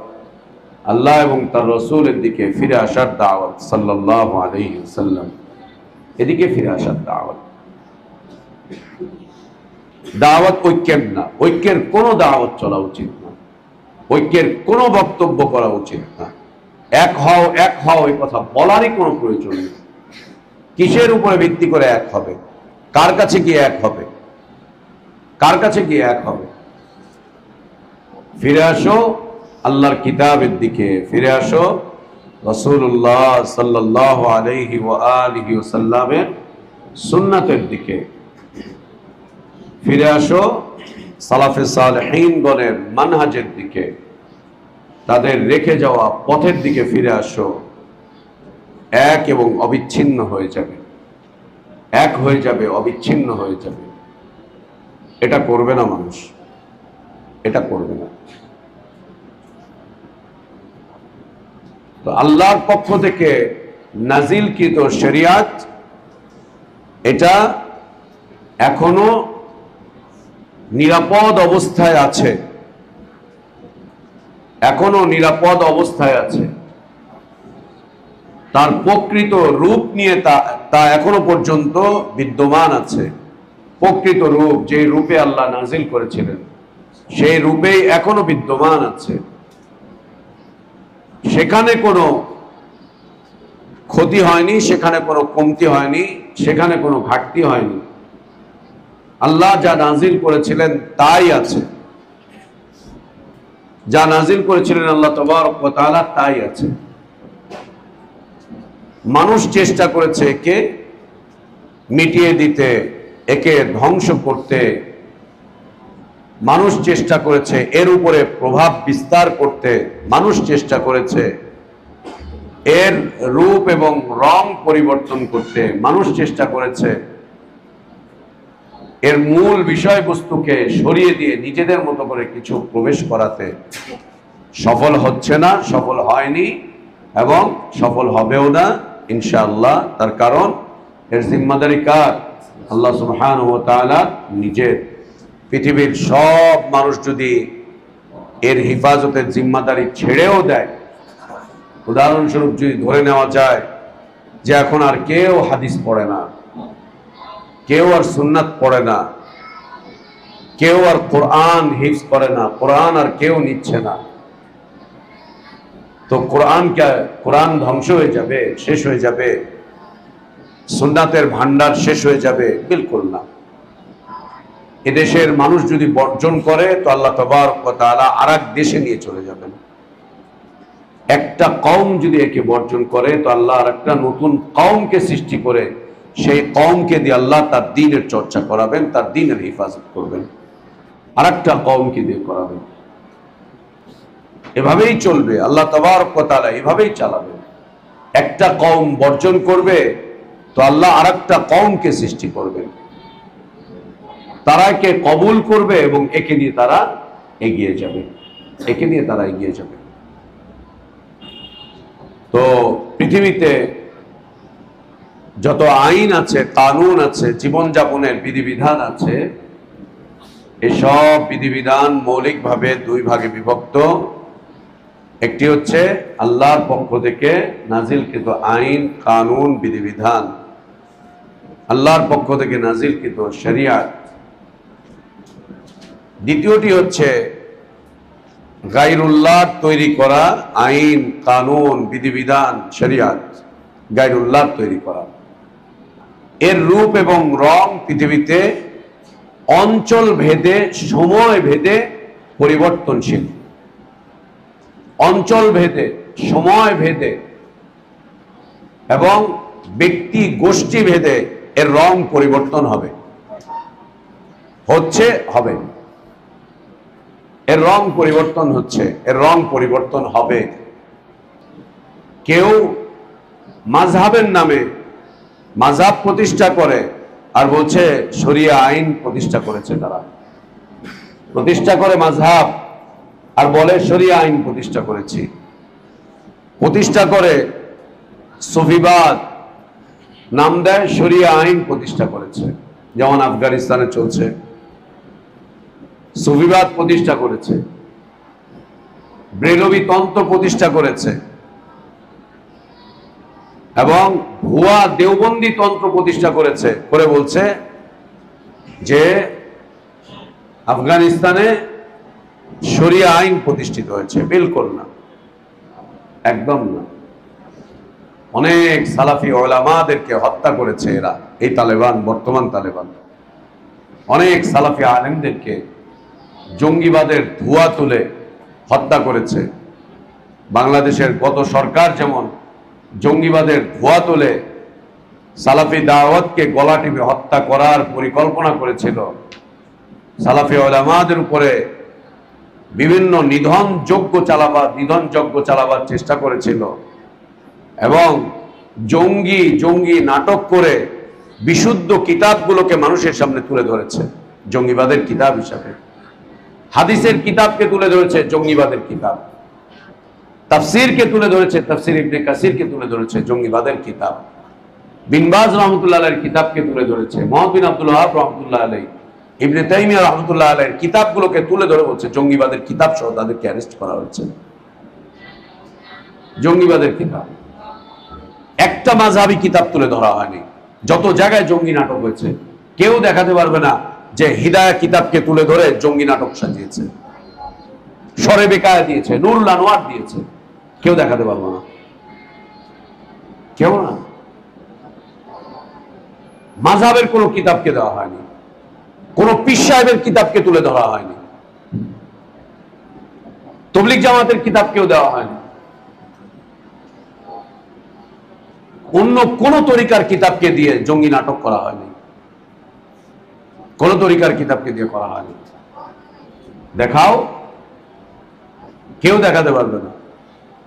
আল্লাহ এবং তার রাসূলের দিকে ফিরে আসার দাওয়াত, সাল্লাল্লাহু আলাইহি ওয়াসাল্লাম এদিকে ফিরে আসার দাওয়াত। দাওয়াত ঐক্যের না, ঐক্যের কোনো দাওয়াত চলা উচিত না, ঐক্যের কোনো বক্তব্য করা উচিত না। এক হও, এক হও, এই কথা বলারই কোনো প্রয়োজন নেই। কিসের উপরে ভিত্তি করে এক হবে? কার কাছে গিয়ে এক হবে? কার কাছে গিয়ে এক হবে? ফিরে আসো আল্লাহর কিতাবের দিকে, ফিরে আসো রাসূলুল্লাহ সাল্লাল্লাহু আলাইহি ওয়া আলিহি ওয়াসাল্লামের সুন্নাতের দিকে, ফিরে আসো সালাফে সালেহীনগণের মানহাজের দিকে, তাদের রেখে যাওয়া পথের দিকে ফিরে আসো। এক এবং অবিচ্ছিন্ন হয়ে যাবে, এক হয়ে যাবে, অবিচ্ছিন্ন হয়ে যাবে। এটা করবে না মানুষ, এটা করবে না। তো আল্লাহর পক্ষ থেকে নাজিলকৃত শরিয়াত এটা এখনো নিরাপদ অবস্থায় আছে, এখনো নিরাপদ অবস্থায় আছে। তার প্রকৃত রূপ নিয়ে তা এখনো পর্যন্ত বিদ্যমান আছে। প্রকৃত রূপ, যে রূপে আল্লাহ নাজিল করেছিলেন, সেই রূপেই এখনো বিদ্যমান আছে। সেখানে কোনো ক্ষতি হয়নি, সেখানে কোনো কমতি হয়নি, সেখানে কোনো ঘাটতি হয়নি। আল্লাহ যা নাজিল করেছিলেন তাই আছে, যা নাজিল করেছিলেন আল্লাহ তাবারক ওয়া তাআলা তাই আছে। মানুষ চেষ্টা করেছে একে মিটিয়ে দিতে, একে ধ্বংস করতে। মানুষ চেষ্টা করেছে এর উপরে প্রভাব বিস্তার করতে। মানুষ চেষ্টা করেছে এর রূপ এবং রং পরিবর্তন করতে। মানুষ চেষ্টা করেছে এর মূল বিষয়বস্তুকে সরিয়ে দিয়ে নিজেদের মতো করে কিছু প্রবেশ করাতে। সফল হচ্ছে না, সফল হয়নি এবং সফল হবেও না ইনশাআল্লাহ। তার কারণ এর জিম্মাদারি কার? আল্লাহ সুবহানাহু ওয়া তাআলা নিজের। পৃথিবীর সব মানুষ যদি এর হিফাজতের জিম্মাদারি ছেড়েও দেয়, উদাহরণস্বরূপ যদি ধরে নেওয়া যায় যে এখন আর কেউ হাদিস পড়ে না, কেউ আর সুন্নাত পড়ে না, কেউ আর কোরআন হিফজ করে না, কোরআন আর কেউ নিচ্ছে না, তো কোরআন ধ্বংস হয়ে যাবে, শেষ হয়ে যাবে? সুন্নাতের ভান্ডার শেষ হয়ে যাবে? বিলকুল না। এদেশের মানুষ যদি বর্জন করে তো আল্লাহ তাবারক ওয়া তাআলা আরেক দেশে নিয়ে চলে যাবেন। একটা কওম যদি একে বর্জন করে তো আল্লাহ আরেকটা নতুন কওমকে সৃষ্টি করে সেই কওমকে দিয়ে আল্লাহ তার দ্বীনের চর্চা করাবেন, তার দ্বীনের হেফাজত করবেন, আরেকটা কওমকে দিয়ে করাবেন। এভাবেই চলবে। আল্লাহ তাবারক ওয়া তাআলা এভাবেই চালাবেন। একটা কওম বর্জন করবে তো আল্লাহ আরেকটা কওমকে সৃষ্টি করবেন, তারা একে কবুল করবে এবং একে নিয়ে তারা এগিয়ে যাবে, একে নিয়ে তারা এগিয়ে যাবে। তো পৃথিবীতে যত আইন আছে, কানুন আছে, জীবনযাপনের বিধিবিধান আছে, এসব বিধিবিধান মৌলিকভাবে দুই ভাগে বিভক্ত। একটি হচ্ছে আল্লাহর পক্ষ থেকে নাজিলকৃত আইন, কানুন, বিধিবিধান, আল্লাহর পক্ষ থেকে নাজিলকৃত শরিয়াত। দ্বিতীয়টি হচ্ছে গায়রুল্লাহ তৈরি করা আইন, কানুন, বিধিবিধান, শরিয়াত, গায়রুল্লাহ তৈরি করা। এর রূপ এবং রং পৃথিবীতে অঞ্চল ভেদে, সময় ভেদে পরিবর্তনশীল। অঞ্চল ভেদে, সময় ভেদে এবং ব্যক্তি গোষ্ঠী ভেদে এর রং পরিবর্তন হবে, হচ্ছে, হবে। এর রং পরিবর্তন হচ্ছে, এর রং পরিবর্তন হবে। কেউ মাযহাবের নামে মাযহাব প্রতিষ্ঠা করে আর বলছে শরিয়া আইন প্রতিষ্ঠা করেছে। তারা প্রতিষ্ঠা করে মাযহাব আর বলে শরিয়া আইন প্রতিষ্ঠা করেছি। প্রতিষ্ঠা করে সুফিবাদ, নাম দেয় শরিয়া আইন প্রতিষ্ঠা করেছে। যেমন আফগানিস্তানে চলছে, সুফিবাদ প্রতিষ্ঠা করেছে, ব্রেলভি তন্ত্র প্রতিষ্ঠা করেছে এবং ভুয়া দেওবন্দি তন্ত্র প্রতিষ্ঠা করেছে, করে বলছে যে আফগানিস্তানে শরিয়া আইন প্রতিষ্ঠিত হয়েছে। বিলকুল না, একদম না। অনেক সালাফি উলামাদেরকে হত্যা করেছে এরা, এই তালেবান, বর্তমান তালেবান। অনেক সালাফি আলেমদেরকে জঙ্গিবাদের ধোঁয়া তুলে হত্যা করেছে। বাংলাদেশের গত সরকার যেমন জঙ্গিবাদের ধোঁয়া তুলে সালাফি দাওয়াতকে গলা টিপে হত্যা করার পরিকল্পনা করেছিল, সালাফি উলামাদের উপরে বিভিন্ন নিধন যজ্ঞ চালাবার চেষ্টা করেছিল এবং জঙ্গি নাটক করে বিশুদ্ধ কিতাবগুলোকে মানুষের সামনে তুলে ধরেছে জঙ্গিবাদের কিতাব হিসাবে। হাদিসের কিতাবকে তুলে ধরেছে জঙ্গিবাদের কিতাব, তাফসীরকে তুলে ধরেছে, তাফসীর ইবনে কাসিরকে তুলে ধরেছে জঙ্গিবাদের কিতাব, বিন বাজ রাহমাতুল্লাহ আলাইহির কিতাবকে তুলে ধরেছে, মুহাম্মদ বিন আব্দুল ওয়াহাব রাহমাতুল্লাহ আলাইহি, ইবনে তাইমিয়া রাহমাতুল্লাহ আলাইহির কিতাবগুলোকে তুলে ধরে বলছে জঙ্গিবাদের কিতাব সহ তাদেরকে অ্যারেস্ট করা হয়েছে। জঙ্গিবাদের কিতাব, একটা মাযহাবী কিতাব তুলে ধরা হয়নি। যত জায়গায় জঙ্গি নাটক হয়েছে, কেউ দেখাতে পারবে না যে হিদায়া কিতাবকে তুলে ধরে জঙ্গি নাটক সাজিয়েছে, সরে বেকায়া দিয়েছে, নুরুল আনোয়ার দিয়েছে, কেউ দেখাতে পারবে না, কেউ না। মাযহাবের কোন কিতাবকে দেওয়া হয়নি, কোন পীর সাহেবের কিতাবকে তুলে ধরা হয়নি, তাবলীগ জামাতের কিতাবকেও দেওয়া হয়নি, অন্য কোন তরিকার কিতাবকে দিয়ে জঙ্গি নাটক করা হয়নি, কোন তরিকার কিতাবকে দিয়ে করা হয়নি। দেখাও, কেউ দেখাতে পারবে না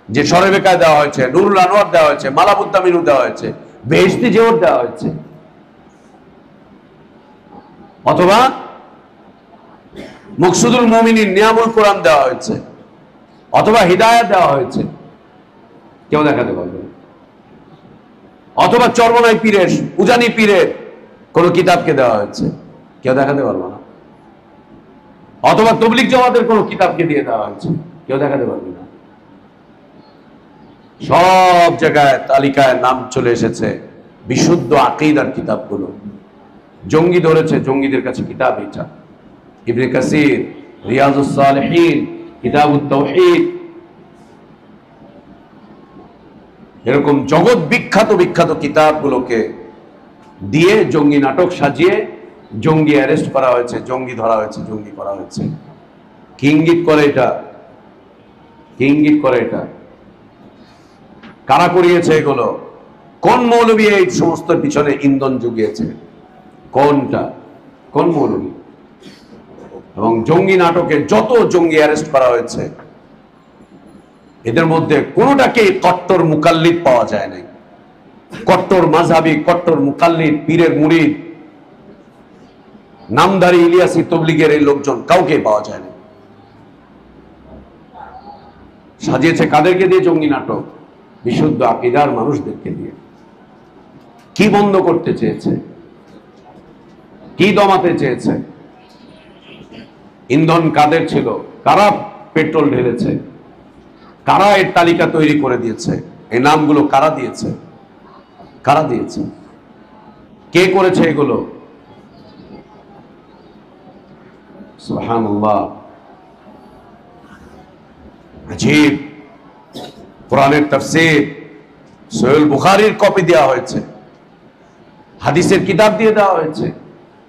যে সরে বেকায় দেওয়া হয়েছে, নুরুল আনোয়ার দেওয়া হয়েছে, মালাবুদ্দামিনু দেওয়া হয়েছে, বেহেশতি জেওর দেওয়া হয়েছে, অথবা মকসুদুল মুমিনিন নিয়ামুল কোরআন দেওয়া হয়েছে, অথবা হিদায়াত দেওয়া হয়েছে, কেউ দেখাতে পারবে না। অথবা চরমনাই পীরের, উজানি পীরের কোন কিতাবকে দেওয়া হয়েছে, কেউ দেখাতে পারবে না। অথবা তাবলীগ জামাতের কোন কিতাবকে দিয়ে দেওয়া হয়েছে, কেউ দেখাতে পারবে না। সব জায়গায় তালিকায় নাম চলে এসেছে বিশুদ্ধ আকীদার কিতাবগুলো। জঙ্গি ধরেছে, জঙ্গিদের কাছে কিতাব এটা, ইবনে কাসির, রিয়াজুস সালিহিন, কিতাবুত তাওহীদ, এরকম জগৎ বিখ্যাত কিতাবগুলোকে দিয়ে জঙ্গি নাটক সাজিয়ে জঙ্গি অ্যারেস্ট করা হয়েছে, জঙ্গি ধরা হয়েছে, জঙ্গি করা হয়েছে। কি ইঙ্গিত করে এটা? কি ইঙ্গিত করে এটা? কারা করিয়েছে এগুলো? কোন মৌলবী এই সমস্ত পিছনে ইন্ধন জুগিয়েছে? কোনটা? কোন মৌলবী? এবং জঙ্গি নাটকে যত জঙ্গি অ্যারেস্ট করা হয়েছে, এদের মধ্যে কোনটাকেই কট্টর মুকাল্লিদ পাওয়া যায় নাই। কট্টর মাযহাবী, কট্টর মুকাল্লিদ, পীরের মুরিদ, নামধারী ইলিয়াসী তবলিগের এই লোকজন কাউকে পাওয়া যায় না। সাজিয়েছে কাদেরকে দিয়ে জঙ্গি নাটক? বিশুদ্ধ আকীদার মানুষদেরকে দিয়ে। কি বন্ধ করতে চেয়েছে, কি দমাতে চেয়েছে? ইন্ধন কাদের ছিল? কারা পেট্রোল ঢেলেছে? কারা এর তালিকা তৈরি করে দিয়েছে? এই নামগুলো কারা দিয়েছে? কারা দিয়েছে? কে করেছে এগুলো? সুবহানাল্লাহ। আজীব। কোরআনের তাফসীর, সহিহ বুখারীর কপি দেওয়া হয়েছে, হাদিসের কিতাব দিয়ে দেওয়া হয়েছে,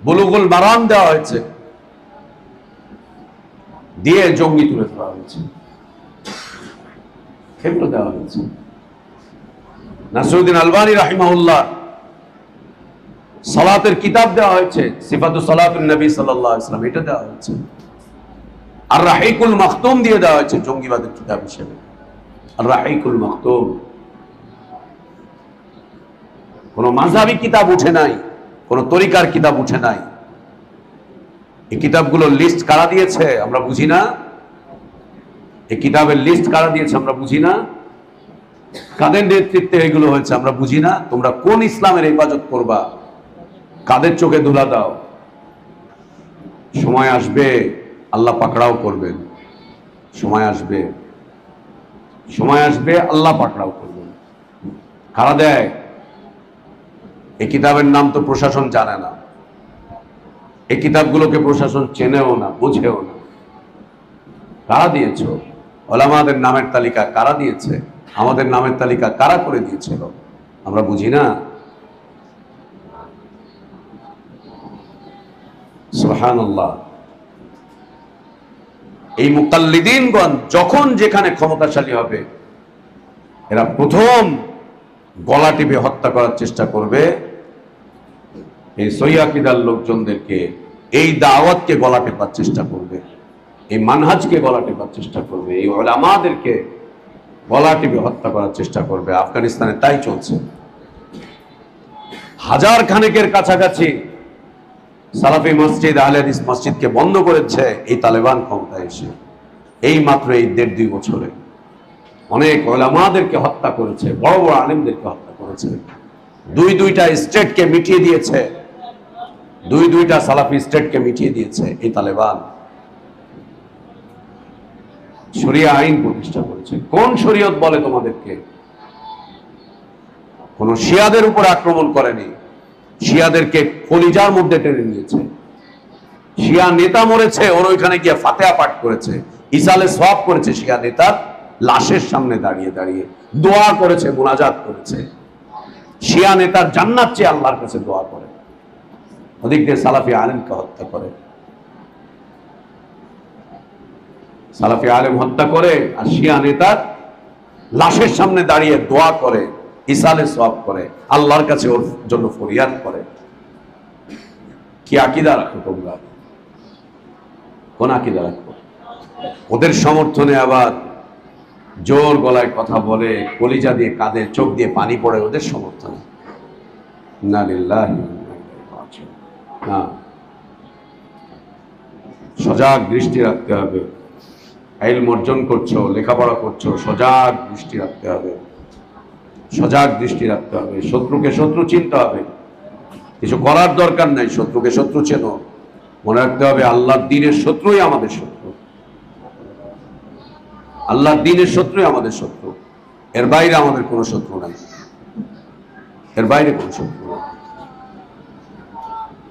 বুলুগুল মারাম দেওয়া হয়েছে, দিয়ে জঙ্গি তুলে ধরা হয়েছে, এগুলো দেওয়া হয়েছে। নাসিরউদ্দিন আলবানী রাহিমাহুল্লাহ সালাতের কিতাব দেওয়া হয়েছে, সিফাতু সালাতুন নবী সাল্লাল্লাহু আলাইহি ওয়াসাল্লাম, এটা দেওয়া হয়েছে। আর রাহিকুল মাখতুম দিয়ে দেওয়া হয়েছে জঙ্গিবাদের কিতাব হিসেবে। আর রাহিকুল মাখতুম কোন মাযহাবী কিতাব উঠে নাই, কোন তরিকার কিতাব উঠে নাই। এই কিতাবগুলোর লিস্ট কারা দিয়েছে আমরা বুঝি না। এই কিতাবের লিস্ট কারা দিয়েছে আমরা বুঝি না। কাদের নেতৃত্বে এগুলো হয়েছে আমরা বুঝি না। তোমরা কোন ইসলামের হেফাজত করবা? কাদের চোখে ধুলা দাও? সময় আসবে আল্লাহ পাকড়াও করবেন। সময় আসবে, সময় আসবে আল্লাহ পাকড়াও করবেন। কারা দেয়? এই কিতাবের নাম তো প্রশাসন জানে না, এই কিতাবগুলোকে প্রশাসন চেনেও না, বুঝেও না। কারা দিয়েছ? ওলামাদের নামের তালিকা কারা দিয়েছে? আমাদের নামের তালিকা কারা করে দিয়েছিল আমরা বুঝি না। সুবহানাল্লাহ। এই মুকাল্লিদিনগণ যখন যেখানে ক্ষমতাশালী হবে, এরা প্রথম গলা টিপে হত্যা করার চেষ্টা করবে এই সহিহ আকীদার লোকজনদেরকে, এই দাওয়াতকে গলা টেপার চেষ্টা করবে, এই মানহাজকে গলা টেপার চেষ্টা করবে, এই উলামাদেরকে গলা টিপে হত্যা করার চেষ্টা করবে। আফগানিস্তানে তাই চলছে। হাজার খানেকের কাছাকাছি সালাফি মসজিদ, আহলে হাদিস মসজিদকে বন্ধ করেছে এই তালেবান ক্ষমতায় এসে। এই মাত্র এই 1.5-2 বছরে অনেক উলামাদেরকে হত্যা করেছে, বড় বড় আলেমদেরকে হত্যা করেছে। 2-2টা স্টেটকে মিটিয়ে দিয়েছে, 2-2টা সালাফি স্টেটকে মিটিয়ে দিয়েছে এই তালেবান। শরিয়া আইন প্রতিষ্ঠা করেছে। কোন শরীয়ত বলে তোমাদেরকে? কোন শিয়াদের উপর আক্রমণ করেনি, শিয়াদেরকে কলিজার মধ্যে টেনে নিয়েছে। শিয়া নেতা মরেছে, ওর ওইখানে গিয়ে ফাতিহা পাঠ করেছে, ইসালে সওয়াব করেছে, শিয়া নেতার লাশের সামনে দাঁড়িয়ে দাঁড়িয়ে দোয়া করেছে, মুনাজাত করেছে। শিয়া নেতার জান্নাত চেয়ে আল্লাহর কাছে দোয়া করে। ওদিক দিয়ে সালাফি আলেমকে হত্যা করে, সালাফি আলেম হত্যা করে, আর শিয়া নেতার লাশের সামনে দাঁড়িয়ে দোয়া করে, ইসালে সওয়াব করে, আল্লাহর কাছে ওর জন্য ফরিয়াদ করে। কি আকীদা রাখো তোমরা? কোন আকীদা রাখো? ওদের সমর্থনে আবার জোর গলায় কথা বলে, কলিজা দিয়ে কাঁদে, চোখ দিয়ে পানি পড়ে ওদের সমর্থনে। ইন্না লিল্লাহি ওয়া ইন্না ইলাইহি রাজিউন। না, সজাগ দৃষ্টি রাখতে হবে। ইলম অর্জন করছো, লেখাপড়া করছো, সজাগ দৃষ্টি রাখতে হবে, সজাগ দৃষ্টি রাখতে হবে। শত্রুকে শত্রু চিনতে হবে, কিছু করার দরকার নাই। শত্রুকে শত্রু চেনো, মনে রাখতে হবে আল্লাহর দ্বীনের শত্রুই আমাদের শত্রু, আল্লাহর দ্বীনের শত্রুই আমাদের শত্রু। এর বাইরে আমাদের কোনো শত্রু নাই, এর বাইরে কোনো শত্রু নাই।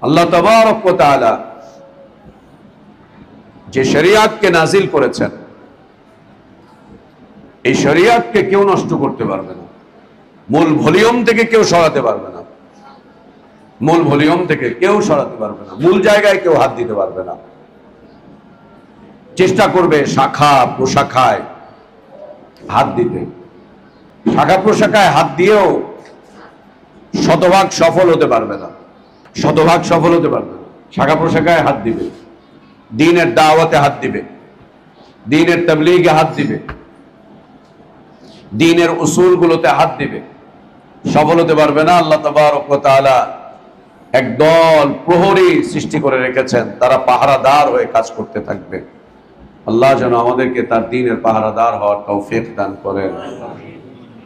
আল্লাহ তাবারক ওয়া তাআলা যে শরিয়াতকে নাজিল করেছেন, এই শরিয়াতকে কেউ নষ্ট করতে পারবে না, মূল ভলিউম থেকে কেউ সরাতে পারবে না, মূল ভলিউম থেকে কেউ সরাতে পারবে না, মূল জায়গায় কেউ হাত দিতে পারবে না। চেষ্টা করবে শাখা প্রশাখায় হাত দিতে, শাখা প্রশাখায় হাত দিয়েও শতভাগ সফল হতে পারবে না, শতভাগ সফল হতে পারবে না। শাখা প্রশাখায় হাত দিবে, দ্বীনের দাওয়াতে হাত দিবে, দ্বীনের তাবলীগে হাত দিবে, দ্বীনের উসুলগুলোতে হাত দিবে, সফল হতে পারবে না। আল্লাহ তাবারক ওয়া তাআলা একদল প্রহরী সৃষ্টি করে রেখেছেন, তারা পাহারাদার হয়ে কাজ করতে থাকবে। আল্লাহ যেন আমাদেরকে তার দ্বীনের পাহারাদার হওয়ার তৌফিক দান করেন,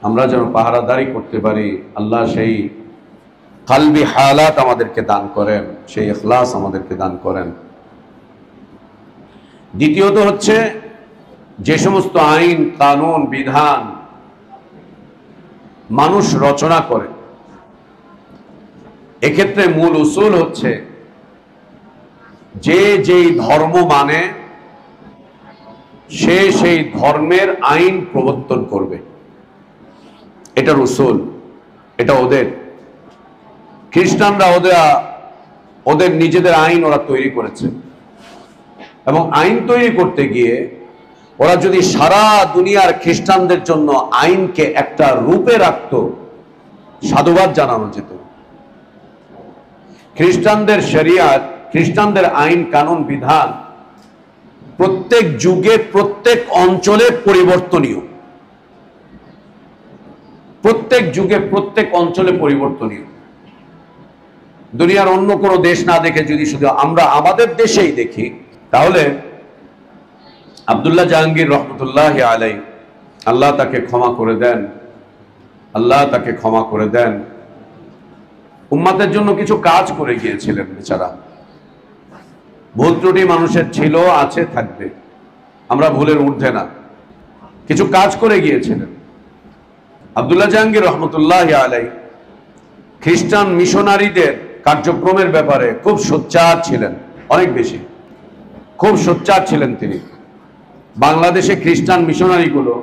আমরা যেন পাহারাদারি করতে পারি। আল্লাহ সেই কালবি হালাত আমাদেরকে দান করেন, সেই ইখলাস আমাদেরকে দান করেন। দ্বিতীয়ত হচ্ছে, যে সমস্ত আইন কানুন বিধান মানুষ রচনা করে, এক্ষেত্রে মূল উসুল হচ্ছে যে যেই ধর্ম মানে সে সেই ধর্মের আইন প্রবর্তন করবে। এটার উসুল, এটা ওদের। খ্রিস্টানরা ওদের নিজেদের আইন ওরা তৈরি করেছে, এবং আইন তৈরি করতে গিয়ে ওরা যদি সারা দুনিয়ার খ্রিস্টানদের জন্য আইনকে একটা রূপে রাখত, সাধুবাদ জানানো যেত। খ্রিস্টানদের শরিয়াত, খ্রিস্টানদের আইন কানুন বিধান প্রত্যেক যুগে প্রত্যেক অঞ্চলে পরিবর্তনীয়, প্রত্যেক যুগে প্রত্যেক অঞ্চলে পরিবর্তনীয়। দুনিয়ার অন্য কোনো দেশ না দেখে যদি শুধু আমরা আমাদের দেশেই দেখি, তাহলে আব্দুল্লাহ জাহাঙ্গীর রহমতুল্লাহ আলাই, আল্লাহ তাকে ক্ষমা করে দেন, আল্লাহ তাকে ক্ষমা করে দেন, উম্মাতের জন্য কিছু কাজ করে গিয়েছিলেন বেচারা। ভুল ত্রুটি মানুষের ছিল, আছে, থাকবে, আমরা ভুলের ঊর্ধ্বে না। কিছু কাজ করে গিয়েছিলেন আব্দুল্লাহ জাহাঙ্গীর রহমতুল্লাহ আলাই। খ্রিস্টান মিশনারিদের কার্যক্রমের ব্যাপারে খুব সোচ্চার ছিলেন, অনেক বেশি, খুব সোচ্চার ছিলেন তিনি। বাংলাদেশে খ্রিস্টান মিশনারিগুলো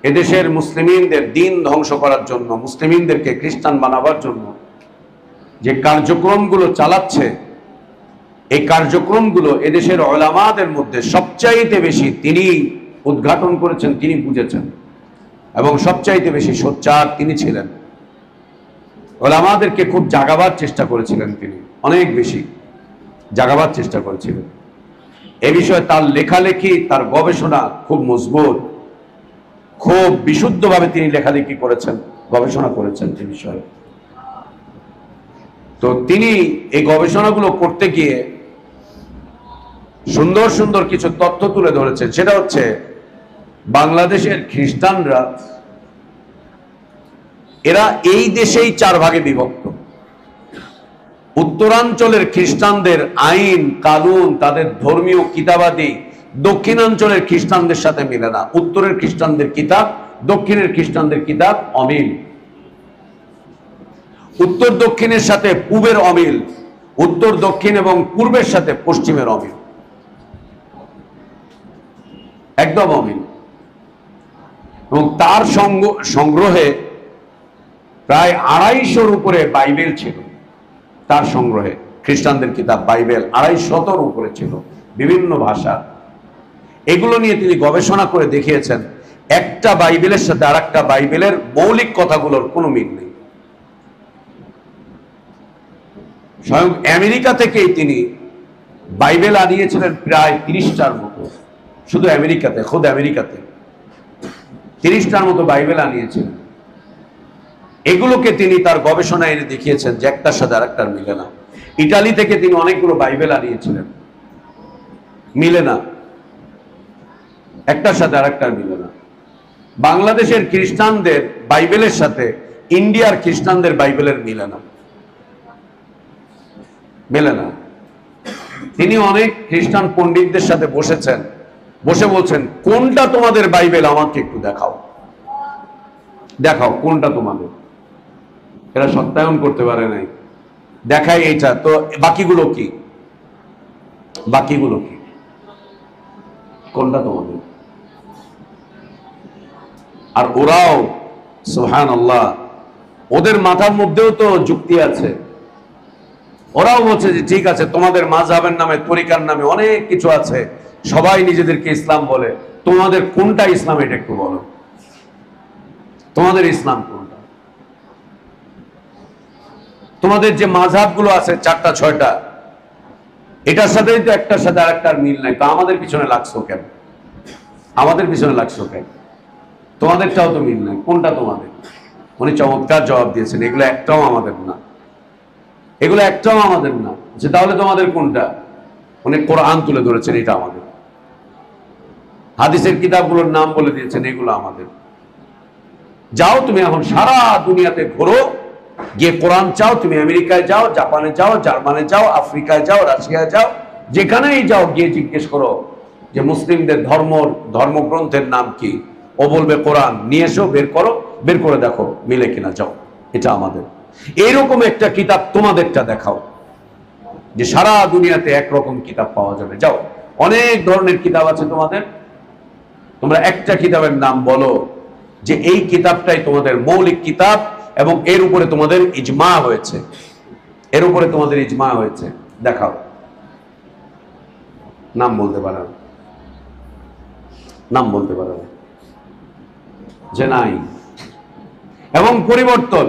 এদেশের মুসলিমিনদের দিন ধ্বংস করার জন্য, মুসলিমিনদেরকে খ্রিস্টান বানাবার জন্য যে কার্যক্রমগুলো চালাচ্ছে, এই কার্যক্রমগুলো এদেশের উলামাদের মধ্যে সবচাইতে বেশি তিনি উদ্ঘাটন করেছেন, তিনি বুঝেছেন, এবং সবচাইতে বেশি সোচ্চার তিনি ছিলেন। উলামাদেরকে খুব জাগাবার চেষ্টা করেছিলেন তিনি, অনেক বেশি জাগাবার চেষ্টা করেছিলেন। এ বিষয়ে তার লেখালেখি, তার গবেষণা খুব মজবুত, খুব বিশুদ্ধভাবে তিনি লেখালেখি করেছেন, গবেষণা করেছেন এই বিষয়ে। তো তিনি এই গবেষণাগুলো করতে গিয়ে সুন্দর সুন্দর কিছু তথ্য তুলে ধরেছেন। সেটা হচ্ছে, বাংলাদেশের খ্রিস্টানরা এরা এই দেশেই 4 ভাগে বিভক্ত। উত্তরাঞ্চলের খ্রিস্টানদের আইন কানুন, তাদের ধর্মীয় কিতাবাদি দক্ষিণাঞ্চলের খ্রিস্টানদের সাথে মিলে না। উত্তরের খ্রিস্টানদের কিতাব, দক্ষিণের খ্রিস্টানদের কিতাব অমিল। উত্তর দক্ষিণের সাথে পূবের অমিল, উত্তর দক্ষিণ এবং পূর্বের সাথে পশ্চিমের অমিল, একদম অমিল। এবং তার সংগ্রহে প্রায় 250-র উপরে বাইবেল ছিল। তার সংগ্রহে খ্রিস্টানদের কিতাব বাইবেল 250-র উপরে ছিল, বিভিন্ন ভাষা। এগুলো নিয়ে তিনি গবেষণা করে দেখিয়েছেন, একটা বাইবেলের সাথে আরেকটা বাইবেলের মৌলিক কথাগুলোর কোনো মিল নেই। স্বয়ং আমেরিকা থেকেই তিনি বাইবেল আনিয়েছিলেন প্রায় 30টার মতো, শুধু আমেরিকাতে, খোদ আমেরিকাতে 30টার মতো বাইবেল আনিয়েছিলেন। এগুলোকে তিনি তার গবেষণায় এনে দেখিয়েছেন যে একটার সাথে আরেকটার মিলে না। ইটালি থেকে তিনি অনেকগুলো বাইবেল আনিয়েছিলেন, মিলে না, একটার সাথে আরেকটার মিলে না। বাংলাদেশের খ্রিস্টানদের বাইবেলের সাথে ইন্ডিয়ার খ্রিস্টানদের বাইবেলের মিলে না, মেলে না। তিনি অনেক খ্রিস্টান পণ্ডিতদের সাথে বসেছেন, বসে বলছেন, কোনটা তোমাদের বাইবেল আমাকে একটু দেখাও, দেখাও কোনটা তোমাদের। এরা সত্যায়ন করতে পারে নাই, দেখাই এইটা, তো বাকিগুলো কি, বাকিগুলো কি, কোনটা তোমাদের? আর ওরাও সুবহানাল্লাহ, ওদের মাথার মধ্যেও তো যুক্তি আছে। ওরাও বলছে যে ঠিক আছে, তোমাদের মাযহাবের নামে, তরিকার নামে অনেক কিছু আছে, সবাই নিজেদেরকে ইসলাম বলে, তোমাদের কোনটা ইসলাম এটা একটু বলো, তোমাদের ইসলাম কোনটা? তোমাদের যে মাযহাবগুলো আছে 4টা 6টা, এটার সাথেই তো একটার সাথে আরেকটার মিল নাই, তো আমাদের পিছনে লাগছো কেন? আমাদের পিছনে লাগছো কেন? তোমাদেরটাও তো মিল নাই, কোনটা তোমাদের? উনি চমৎকার জবাব দিয়েছেন, এগুলো একটাও আমাদের না, এগুলো একটাও আমাদের না। যে তাহলে তোমাদের কোনটা? উনি কোরআন তুলে ধরেছেন, এটা আমাদের। হাদিসের কিতাবগুলোর নাম বলে দিয়েছেন, এগুলো আমাদের। যাও তুমি এখন সারা দুনিয়াতে ঘোরো, গিয়ে কোরআন চাও, তুমি আমেরিকায় যাও, জাপানে যাও, জার্মানে যাও, আফ্রিকায় যাও, রাশিয়ায় যাও, যেখানেই যাও গিয়ে জিজ্ঞেস করো যে মুসলিমদের ধর্মগ্রন্থের নাম কি। ও বলবে কোরআন। নিয়ে এসো, বের করো, বের করে দেখো মিলে কিনা, যাও এটা আমাদের। এইরকম একটা কিতাব তোমাদেরটা দেখাও যে সারা দুনিয়াতে একরকম কিতাব পাওয়া যাবে। যাও, অনেক ধরনের কিতাব আছে তোমাদের, তোমরা একটা কিতাবের নাম বলো যে এই কিতাবটাই তোমাদের মৌলিক কিতাব এবং এর উপরে তোমাদের ইজমা হয়েছে, এর উপরে তোমাদের ইজমা হয়েছে, দেখাও। নাম বলতে পারে না, নাম বলতে পারে না যে নাই। এবং পরিবর্তন,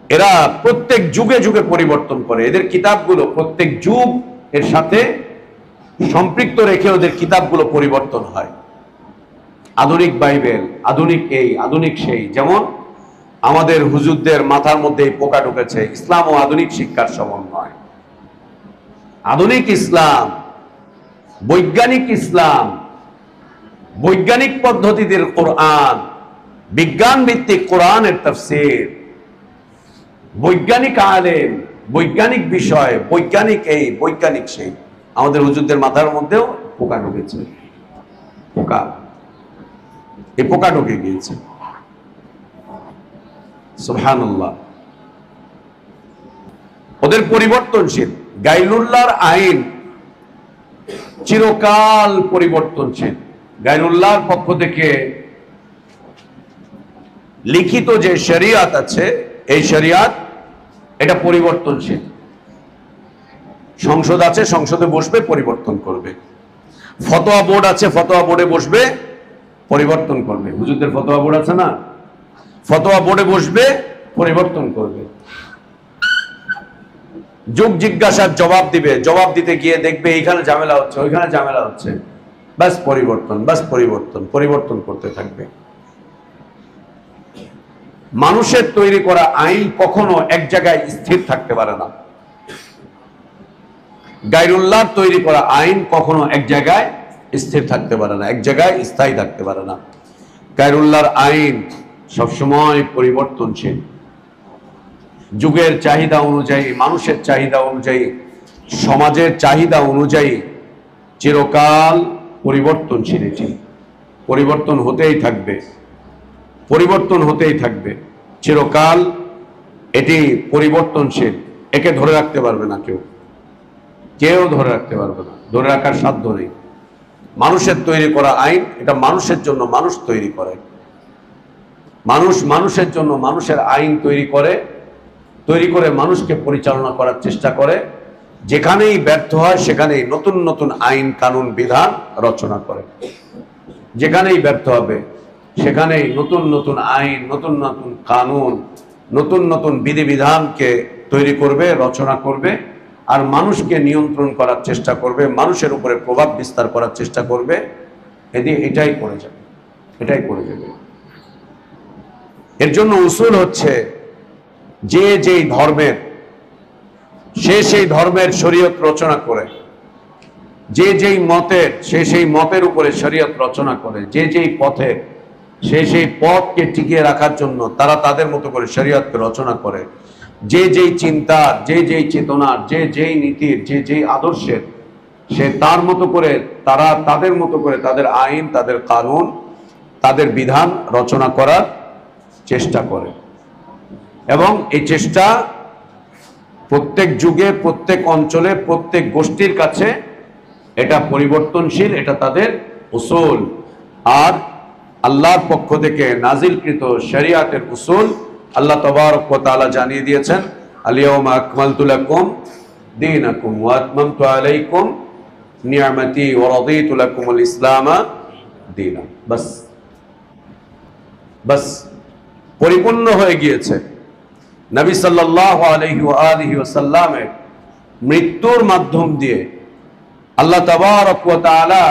এরা প্রত্যেক যুগে যুগে পরিবর্তন করে। এদের কিতাবগুলো প্রত্যেক যুগ এর সাথে সম্পৃক্ত রেখে ওদের কিতাবগুলো পরিবর্তন হয়। আধুনিক বাইবেল, আধুনিক এই, আধুনিক সেই। যেমন আমাদের হুজুরদের মাথার মধ্যে এই পোকা ঢুকেছে, ইসলাম ও আধুনিক শিক্ষার সমন্বয়। আধুনিক ইসলাম, বৈজ্ঞানিক ইসলাম, বৈজ্ঞানিক পদ্ধতিদের কোরআন, বিজ্ঞান ভিত্তিক কোরআনের তাফসীর, বৈজ্ঞানিক আলেম, বৈজ্ঞানিক বিষয়, বৈজ্ঞানিক এই, বৈজ্ঞানিক সেই। আমাদের হুজুরদের মাথার মধ্যেও পোকা ঢুকেছে, পোকা, এই পোকা ঢুকে গিয়েছে। সুবহানাল্লাহ। ওদের পরিবর্তনশীল। গাইরুল্লাহর আইন চিরকাল পরিবর্তনশীল। গাইরুল্লাহর পক্ষ থেকে লিখিত যে শরিয়াত আছে, এই শরিয়াত এটা পরিবর্তনশীল। সংসদ আছে, সংসদে বসবে, পরিবর্তন করবে। ফতোয়া বোর্ড আছে, ফতোয়া বোর্ডে বসবে, পরিবর্তন করবে। হুজুরদের ফতোয়া বোর্ড আছে না, ফতোয়া বোর্ডে বসবে, পরিবর্তন করবে। যুগ জিজ্ঞাসার জবাব দিবে, জবাব দিতে গিয়ে দেখবে এইখানে ঝামেলা হচ্ছে, ওইখানে ঝামেলা হচ্ছে, বাস পরিবর্তন, বাস পরিবর্তন, পরিবর্তন করতে থাকবে। মানুষের তৈরি করা আইন কখনো এক জায়গায় স্থির থাকতে পারে না। গায়রুল্লাহর তৈরি করা আইন কখনো এক জায়গায় স্থির থাকতে পারে না, এক জায়গায় স্থায়ী থাকতে পারে না। গায়রুল্লাহর আইন সবসময় পরিবর্তনশীল। যুগের চাহিদা অনুযায়ী, মানুষের চাহিদা অনুযায়ী, সমাজের চাহিদা অনুযায়ী চিরকাল পরিবর্তনশীল। এটি পরিবর্তন হতেই থাকবে, পরিবর্তন হতেই থাকবে চিরকাল। এটি পরিবর্তনশীল, একে ধরে রাখতে পারবে না কেউ, কেউ ধরে রাখতে পারবে না, ধরে রাখার সাধ্য নেই। মানুষের তৈরি করা আইন, এটা মানুষের জন্য মানুষ তৈরি করে। মানুষ মানুষের জন্য মানুষের আইন তৈরি করে, তৈরি করে মানুষকে পরিচালনা করার চেষ্টা করে। যেখানেই ব্যর্থ হয় সেখানেই নতুন নতুন আইন কানুন বিধান রচনা করে। যেখানেই ব্যর্থ হবে সেখানেই নতুন নতুন আইন, নতুন নতুন কানুন, নতুন নতুন বিধিবিধানকে তৈরি করবে, রচনা করবে, আর মানুষকে নিয়ন্ত্রণ করার চেষ্টা করবে, মানুষের উপরে প্রভাব বিস্তার করার চেষ্টা করবে। এটাই করে যাবে, এটাই করে যাবে। এর জন্য উসুল হচ্ছে যে যেই ধর্মের, সে সেই ধর্মের শরীয়ত রচনা করে, যে যেই মতের, সে সেই মতের উপরে শরীয়ত রচনা করে, যে যেই পথে, সে সেই পথকে টিকিয়ে রাখার জন্য তারা তাদের মতো করে শরীয়তকে রচনা করে। যে যেই চিন্তার, যে যেই চেতনার, যে যেই নীতির, যে যেই আদর্শের, সে তার মতো করে, তারা তাদের মতো করে তাদের আইন, তাদের কানুন, তাদের বিধান রচনা করার চেষ্টা করে। এবং এই চেষ্টা প্রত্যেক যুগে, প্রত্যেক অঞ্চলে, প্রত্যেক গোষ্ঠীর কাছে এটা পরিবর্তনশীল, এটা তাদের উসুল। আর আল্লাহর পক্ষ থেকে নাজিলকৃত শরিয়াতের উসুল আল্লাহ তাবারক ওয়া তাআলা জানিয়ে দিয়েছেন, আল-ইয়াওমা আকমালতু লাকুম দীনাকুম ওয়া আতমামতু আলাইকুম নি'মাতি ওয়া রাদিতু লাকুমুল ইসলামা দীনা। বাস, বাস, পরিপূর্ণ হয়ে গিয়েছে। নবী সাল্লাল্লাহু আলাইহি ওয়া আলিহি ওয়াসাল্লামের মৃত্যুর মাধ্যম দিয়ে আল্লাহ তাবারক ওয়া তাআলা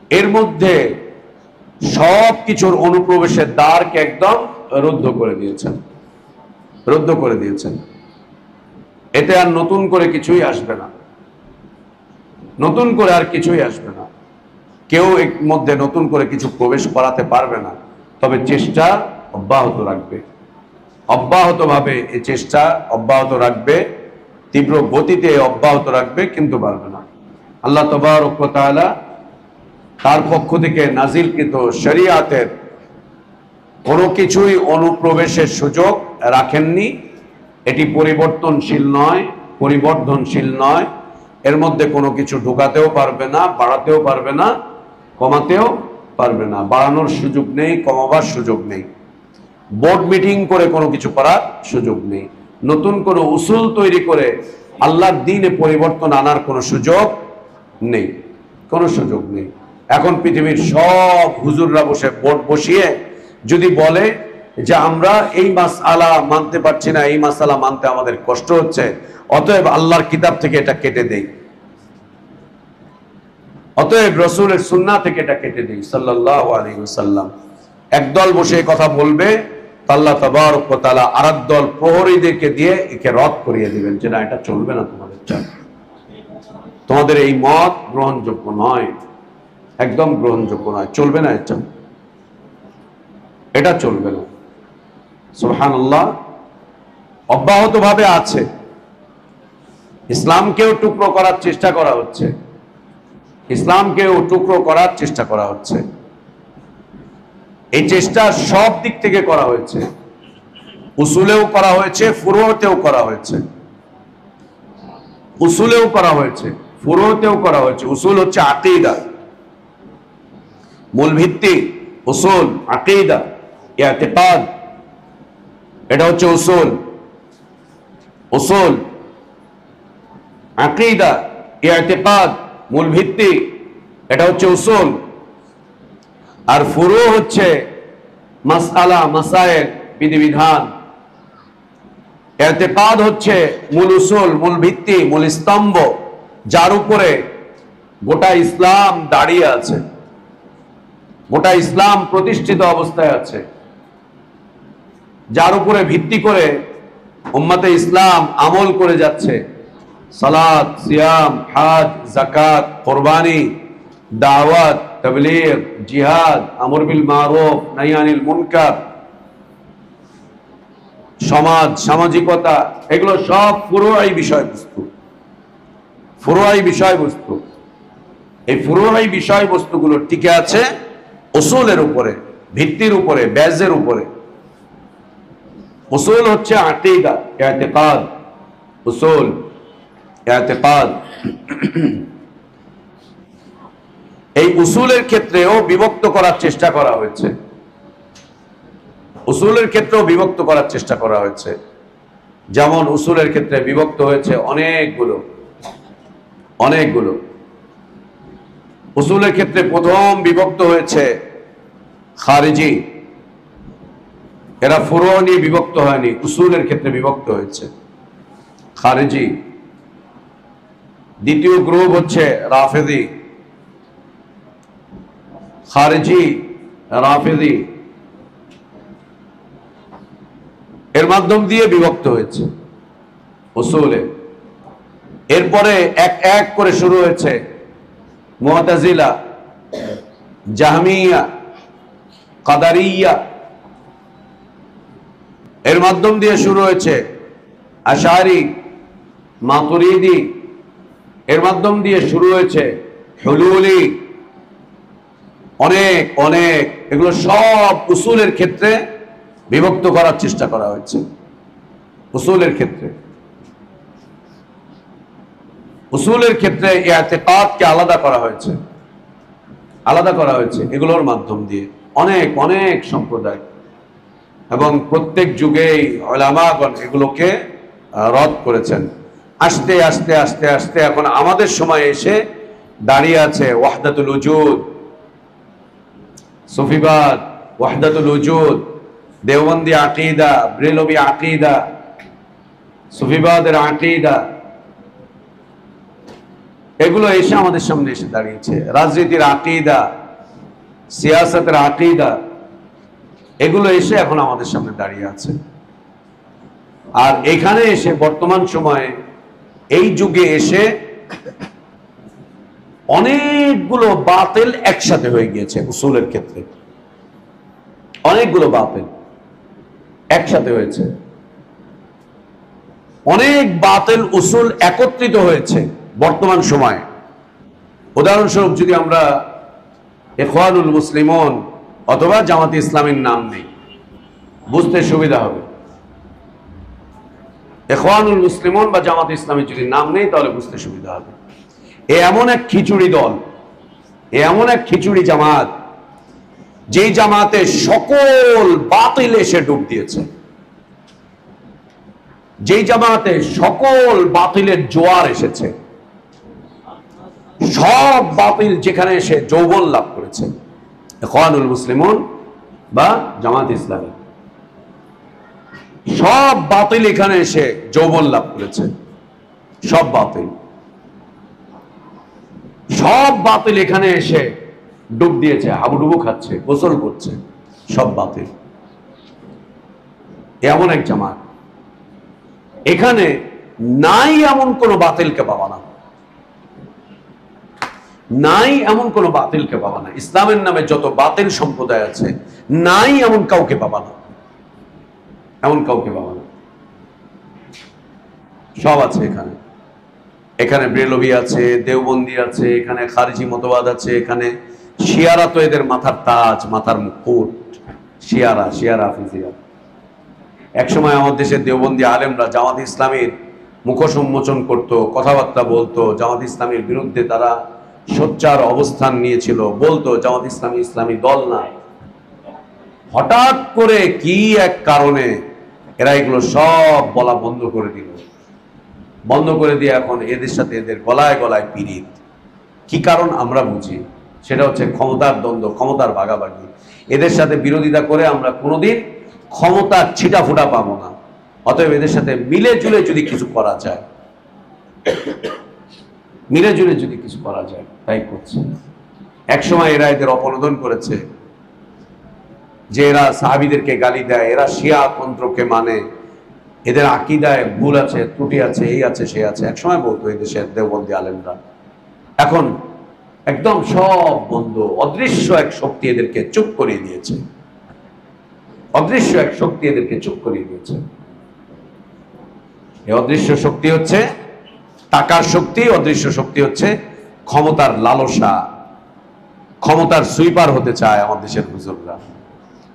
এর মধ্যে সব কিছুর অনুপ্রবেশের দ্বারকে একদম রুদ্ধ করে দিয়েছেন, রুদ্ধ করে দিয়েছেন। এতে আর নতুন করে কিছুই আসবে না, নতুন করে আর কিছুই আসবে না। কেউ এর মধ্যে নতুন করে কিছু প্রবেশ করাতে পারবে না, তবে চেষ্টা অব্যাহত রাখবে। অব্যাহতভাবে এই চেষ্টা অব্যাহত রাখবে, তীব্র গতিতে অব্যাহত রাখবে, কিন্তু পারবে না। আল্লাহ তাবারক ওয়া তাআলা তার পক্ষ থেকে নাজিলকৃত শরীয়তের কোনো কিছুই অনুপ্রবেশের সুযোগ রাখেননি। এটি পরিবর্তনশীল নয়, পরিবর্ধনশীল নয়। এর মধ্যে কোনো কিছু ঢোকাতেও পারবে না, বাড়াতেও পারবে না, কমাতেও পারবে না। বাড়ানোর সুযোগ নেই, কমাবার সুযোগ নেই। বোর্ড মিটিং করে কোনো কিছু করার সুযোগ নেই। নতুন কোনো উসুল তৈরি করে আল্লাহর দ্বীনে পরিবর্তন আনার কোনো সুযোগ নেই, কোনো সুযোগ নেই। এখন পৃথিবীর সব হুজুররা বসে বোর্ড বসিয়ে যদি বলে যে আমরা এই মাসআলা মানতে পারছি না, এই মাসআলা মানতে আমাদের কষ্ট হচ্ছে, অতএব আল্লাহর কিতাব থেকে এটা কেটে দেই, অতএব রাসূলের সুন্নাহ থেকে এটা কেটে দেই সাল্লাল্লাহু আলাইহি ওয়াসাল্লাম, একদল বসে কথা বলবে, আল্লাহ তাবারক ওয়া তাআলা আরেক দল প্রহরীদেরকে দিয়ে একে রদ করিয়ে দিবেন যে না, এটা চলবে না, তোমাদের এই মত গ্রহণযোগ্য নয়, একদম গ্রহণযোগ্য নয়, চলবে না, এটা চলবে না। সুবহানাল্লাহ। অব্যাহতভাবে আছে। ইসলামকেও টুকরো করার চেষ্টা করা হচ্ছে, ইসলামকেও টুকরো করার চেষ্টা করা হচ্ছে। এই চেষ্টা সব দিক থেকে করা হয়েছে, উসুলেও করা হয়েছে, ফুরুতেও করা হয়েছে। উসুলেও করা হয়েছে, ফুরুতেও করা হয়েছে। উসুল হচ্ছে আকীদা, মূল ভিত্তি। উসুল, আকীদা, ইতিকাদ, এটা হচ্ছে উসুল। উসুল, আকীদা, ইতিকাদ, মূল ভিত্তি, এটা হচ্ছে উসুল। আর ফুরু হচ্ছে মাসআলা, মাসায়েল, বিধিবিধান। ইতিকাদ হচ্ছে মূল উসুল, মূল ভিত্তি, মূল স্তম্ভ, যার উপরে গোটা ইসলাম দাঁড়িয়ে আছে, গোটা ইসলাম প্রতিষ্ঠিত অবস্থায় আছে, যার উপরে ভিত্তি করে উম্মতে ইসলাম আমল করে যাচ্ছে। সালাত, সিয়াম, হজ, যাকাত, কুরবানি, দাওয়াত, তাবলীগ, জিহাদ, আমর বিল মারুফ, নাহি আনিল মুনকার, সমাজ, সামাজিকতা, এগুলো সব ফুরুই বিষয়বস্তু, ফুরুই বিষয়বস্তু। এই ফুরুই বিষয়বস্তুগুলো টিকে আছে উসুলের উপরে, ভিত্তির উপরে, বেজের উপরে। উসুল হচ্ছে আকীদা, ইতিকাদ, উসুল, ইতিকাদ। এই উসুলের ক্ষেত্রেও বিভক্ত করার চেষ্টা করা হয়েছে, উসুলের ক্ষেত্রেও বিভক্ত করার চেষ্টা করা হয়েছে। যেমন উসুলের ক্ষেত্রে বিভক্ত হয়েছে অনেকগুলো, অনেকগুলো। উসুলের ক্ষেত্রে প্রথম বিভক্ত হয়েছে খারিজি। এরা ফুরু নিয়ে বিভক্ত হয়নি, উসুলের ক্ষেত্রে বিভক্ত হয়েছে খারিজি। দ্বিতীয় গ্রুপ হচ্ছে রাফেদি, খারিজি, রাফেদি। এর মাধ্যম দিয়ে বিভক্ত হয়েছে উসুলে। এরপরে এক এক করে শুরু হয়েছে মুতাজিলা, জাহমিয়া, কাদারিয়া। এর মাধ্যম দিয়ে শুরু হয়েছে আশারি, মাতুরিদি। এর মাধ্যম দিয়ে শুরু হয়েছে হুলুলি। অনেক অনেক, এগুলো সব উসুলের ক্ষেত্রে বিভক্ত করার চেষ্টা করা হয়েছে। উসুলের ক্ষেত্রে, উসুলের ক্ষেত্রে ইতিকাদকে আলাদা করা হয়েছে, আলাদা করা হয়েছে এগুলোর মাধ্যম দিয়ে। অনেক অনেক সম্প্রদায় এবং প্রত্যেক যুগেই উলামাগণ এগুলোকে রদ করেছেন। আস্তে আস্তে আস্তে আস্তে এখন আমাদের সময় এসে দাঁড়িয়ে আছে ওয়াহদাতুল উজুদ, সুফিবাদ, ওয়াহদাতুল উজুদ, দেওবন্দি আকীদা, ব্রেলভী আকীদা, সুফিবাদের আকীদা। এগুলো এসে আমাদের সামনে এসে দাঁড়িয়েছে। রাজনীতির আকীদা, সিয়াসতের আকীদা, এগুলো এসে এখন আমাদের সামনে দাঁড়িয়ে আছে। আর এখানে এসে বর্তমান সময়ে এই যুগে এসে অনেকগুলো বাতিল একসাথে হয়ে গিয়েছে উসুলের ক্ষেত্রে, অনেকগুলো বাতিল একসাথে হয়েছে, অনেক বাতিল উসুল একত্রিত হয়েছে বর্তমান সময়ে। উদাহরণস্বরূপ যদি আমরা ইখওয়ানুল মুসলিমুন অথবা জামাতে ইসলামীর নাম নেই, বুঝতে সুবিধা হবে। ইখওয়ানুল মুসলিমুন বা জামাতে ইসলামীর যদি নাম নেই তাহলে বুঝতে সুবিধা হবে। এমন এক খিচুড়ি দল, এমন এক খিচুড়ি জামাত, যেই জামাতে সকল বাতিল এসে ডুব দিয়েছে, যেই জামাতে সকল বাতিলের জোয়ার এসেছে, সব বাতিল যেখানে এসে যৌবন লাভ করেছে, ইখওয়ানুল মুসলিমুন বা জামাত ইসলামী, সব বাতিল এখানে এসে যৌবন লাভ করেছে। সব বাতিল, সব বাতিল এখানে এসে ডুব দিয়েছে, হাবুডুবু খাচ্ছে, গোসল করছে, সব বাতিল। এমন এক জামাত, এখানে নাই এমন কোন বাতিলকে পাবা না, নাই এমন কোন বাতিলকে পাবা না। ইসলামের নামে যত বাতিল সম্প্রদায় আছে, নাই এমন কাউকে পাবা না, এমন কাউকে পাবা না। সব আছে এখানে। এখানে ব্রেলভি আছে, দেওবন্দি আছে, এখানে খারিজি মতবাদ আছে, এখানে শিয়ারা তো এদের মাথার তাজ, মাথার মুকুট। শিয়ারা, শিয়ারা হাফিজিয়া। একসময় আমাদের দেশের দেওবন্দি আলেমরা জামাত ইসলামীর মুখোশ উন্মোচন করতো, কথাবার্তা বলতো, জামাত ইসলামীর বিরুদ্ধে তারা সোচ্চার অবস্থান নিয়েছিল, বলতো জামাত ইসলামী ইসলামী দল না। হঠাৎ করে কি এক কারণে এরা এগুলো সব বলা বন্ধ করে দিল, বন্ধ করে দিয়ে এখন এদের সাথে এদের গলায় গলায় পীড়িত। কি কারণ আমরা বুঝি, সেটা হচ্ছে ক্ষমতার দ্বন্দ্ব, ক্ষমতার ভাগাভাগি। এদের সাথে বিরোধিতা করে আমরা কোনোদিন ক্ষমতার ছিটা ফুটা পাবো না। অতএব এদের সাথে মিলে জুলে যদি কিছু করা যায়, মিলে জুলে যদি কিছু করা যায়, তাই করছে। একসময় এরা এদের অপনোদন করেছে যে এরা সাহাবীদেরকে গালি দেয়, এরা শিয়া তন্ত্রকে মানে, এদের আকীদায় ভুল আছে, ত্রুটি আছে, এই আছে সে আছে, একসময় বলতো এই দেশের দেওবন্দি আলেমরা। এখন একদম সব বন্ধ। অদৃশ্য এক শক্তি এদেরকে চুপ করিয়ে দিয়েছে, অদৃশ্য এক শক্তি এদেরকে চুপ করিয়ে দিয়েছে। এই অদৃশ্য শক্তি হচ্ছে টাকার শক্তি, অদৃশ্য শক্তি হচ্ছে ক্ষমতার লালসা। ক্ষমতার সুইপার হতে চায় আমার দেশের হুজুররা,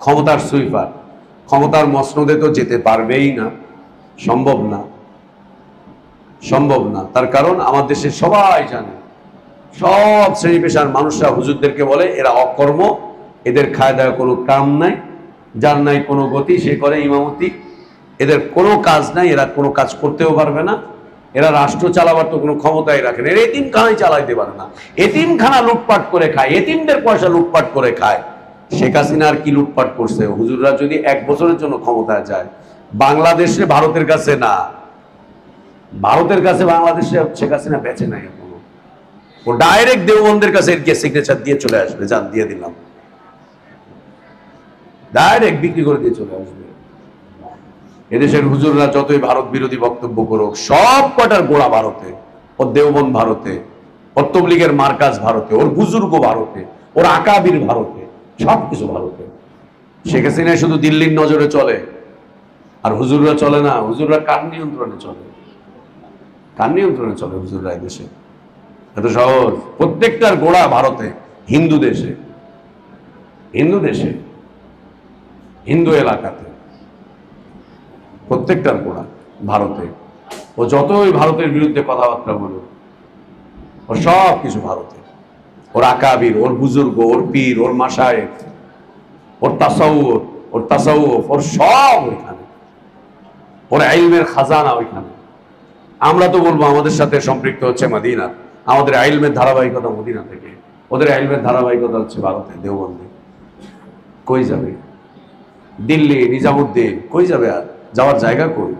ক্ষমতার সুইপার। ক্ষমতার মসনদে তো যেতে পারবেই না, সম্ভব না, সম্ভব না। তার কারণ আমার দেশে সবাই জানে, সব শ্রেণী পেশার মানুষরা হুজুরদেরকে বলে এরা অকর্ম, এদের খায় দায় কোনো কাম নাই, যার নাই কোনো গতি সে করে ইমামতি, এদের কোনো কাজ নাই, এরা কোনো কাজ করতেও পারবে না, এরা রাষ্ট্র চালাবার তো কোনো ক্ষমতাই রাখে না, এরা এতিমখানাই চালাইতে পারে না, এতিমখানা লুটপাট করে খায়, এতিমদের পয়সা লুটপাট করে খায়। শেখ হাসিনা আর কি লুটপাট করছে? হুজুররা যদি 1 বছরের জন্য ক্ষমতায় যায়, বাংলাদেশে ভারতের কাছে না, ভারতের কাছে বাংলাদেশে শেখ হাসিনা বেঁচে নাই এখনো। ও ডাইরেক্ট দেওবন্দের কাছে গিয়ে সিগনেচার দিয়ে চলে আসবে, যান দিয়ে দিলাম, ডাইরেক্ট বিক্রি করে দিয়ে চলে আসবে। এদেশের হুজুররা যতই ভারত বিরোধী বক্তব্য করুক, সব কটার গোড়া ভারতে, ওর দেওবন্দ ভারতে, ওর তবলিগের মার্কাজ ভারতে, ওর বুজুর্গ ভারতে, ওর আকাবির ভারতে, সবকিছু ভারতে। শেখ হাসিনা শুধু দিল্লির নজরে চলে, আর হুজুররা চলে না। হুজুররা কার নিয়ন্ত্রণে চলে? কার নিয়ন্ত্রণে চলে হুজুররা এদেশে? এত সহজ। প্রত্যেকটার গোড়া ভারতে, হিন্দু দেশে, হিন্দু দেশে, হিন্দু এলাকাতে, প্রত্যেকটার গোড়া ভারতে। ও যতই ভারতের বিরুদ্ধে কথাবার্তা বলুক, ও সব কিছু ভারতে। ওর আকাবির, ওর বুজুর্গ, ওর পীর, ওর মাশায়েখ, ওর তাসাউফ, ওর তাসাউফ, ওর সব ওইখানে, ওর ইলমের খাজানা ওইখানে। আমরা তো বলবো আমাদের সাথে সম্পৃক্ত হচ্ছে মদিনা, আমাদের ইলমের ধারাবাহিকতা মদিনা থেকে, ওদের ইলমের ধারাবাহিকতা হচ্ছে ভারতে, দেওবন্দে। কই যাবে? দিল্লি, নিজামুদ্দিন, কই যাবে? আর যাওয়ার জায়গা কই?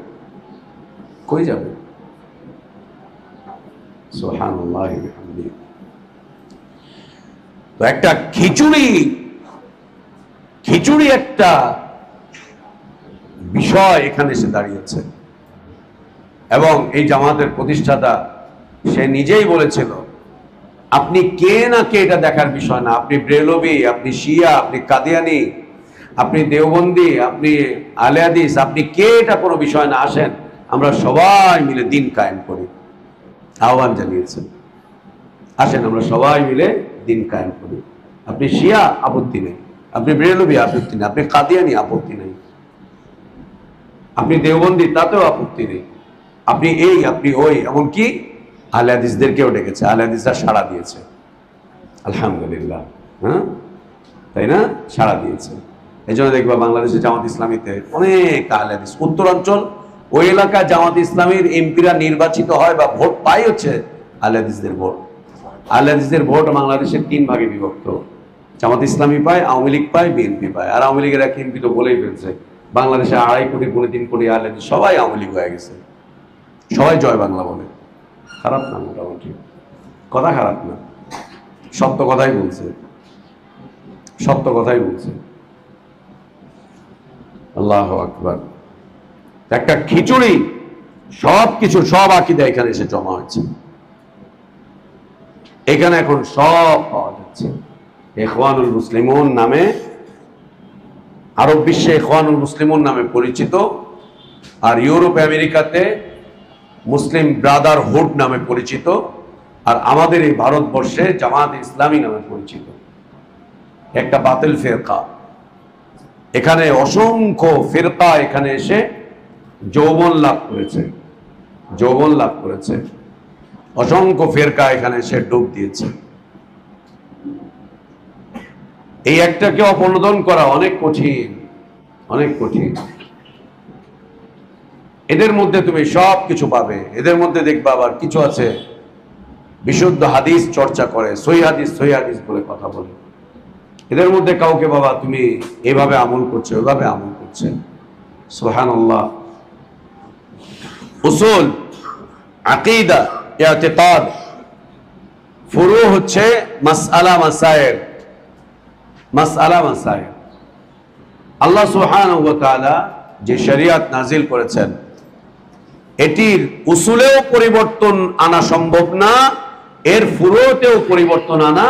কই যাবে? সুবহানাল্লাহ বিহামদিহি। তো একটা খিচুড়ি একটা বিষয় এখানে এসে দাঁড়িয়েছে। এবং এই জামাতের প্রতিষ্ঠাতা সে নিজেই বলেছিল, আপনি কে না কে এটা দেখার বিষয় না, আপনি ব্রেলভি, আপনি শিয়া, আপনি কাদিয়ানি, আপনি দেওবন্দি, আপনি আহলে হাদিস, আপনি কে, এটা কোনো বিষয় না, আসেন আমরা সবাই মিলে দিন কায়েম করি, আহ্বান জানিয়েছেন। আসেন আমরা সবাই মিলে দিন কায়েম করি। আপনি শিয়া, আপত্তি নেই। আপনি বেরেলভী, আপত্তি নেই। আপনি কাদিয়ানি, আপত্তি নেই। আপনি দেওবন্দি, তাতেও আপত্তি নেই। আপনি এই, আপনি ওই, এমনকি আহলে হাদিসদেরকেও ডেকেছে, আহলে হাদিসরা সাড়া দিয়েছে, আলহামদুলিল্লাহ। হ্যাঁ, তাই না? সাড়া দিয়েছে। এই জন্য দেখবা বাংলাদেশে জামাত ইসলামীতে অনেক আহলে হাদিস, উত্তরাঞ্চল ওই এলাকায় জামাত ইসলামীর এমপিরা নির্বাচিত হয় বা ভোট পাই হচ্ছে আহলে হাদিসদের ভোট। আহলে হাদিসদের ভোট বাংলাদেশের 3 ভাগে বিভক্ত। জামাত ইসলামী পায়, আওয়ামী লীগ পায়, বিএনপি পায়। আর আওয়ামী লীগের এক এমপি তো বলেই ফেলছে, বাংলাদেশে 2.5 কোটি 3 কোটি আহলে হাদিস সবাই আওয়ামী লীগ হয়ে গেছে, সবাই জয় বাংলা বলে। খারাপ না, মোটামুটি কথা খারাপ না, সত্য কথাই বলছে, সত্য কথাই বলছে। আল্লাহু আকবার। একটা খিচুড়ি, সবকিছু, সব আকীদা এখানে এসে জমা হয়েছে। এখানে এখন সব পাওয়া যাচ্ছে। ইখওয়ানুল মুসলিমুন নামে, আরব বিশ্বে ইখওয়ানুল মুসলিমুন নামে পরিচিত, আর ইউরোপ আমেরিকাতে মুসলিম ব্রাদারহুড নামে পরিচিত, আর আমাদের এই ভারতবর্ষে জামাত ইসলামী নামে পরিচিত। একটা বাতিল ফিরকা। এখানে অসংখ্য ফিরকা এখানে এসে যৌবন লাভ করেছে, যৌবন লাভ করেছে। অসংখ্য ফিরকা এখানে এসে ডুব দিয়েছে। এই একটাকে অপনোদন করা অনেক কঠিন, অনেক কঠিন। এদের মধ্যে তুমি সব কিছু পাবে। এদের মধ্যে দেখবা আবার কিছু আছে বিশুদ্ধ হাদিস চর্চা করে, সহিহ হাদিস, সহিহ হাদিস বলে কথা বলে। এদের মধ্যে কাউকে বাবা তুমি এভাবে আমল করছো, এভাবে আমল করছেন, সুবহানাল্লাহ। উসুল, আকীদা, ইতিকাদ, ফুরু হচ্ছে মাসআলা মাসায়েল, মাসআলা মাসায়েল। আল্লাহ সুবহানাহু ওয়া তাআলা যে শরীয়ত নাজিল করেছেন, এটির উসুলেও পরিবর্তন আনা সম্ভব না, এর ফুরুতেও পরিবর্তন আনা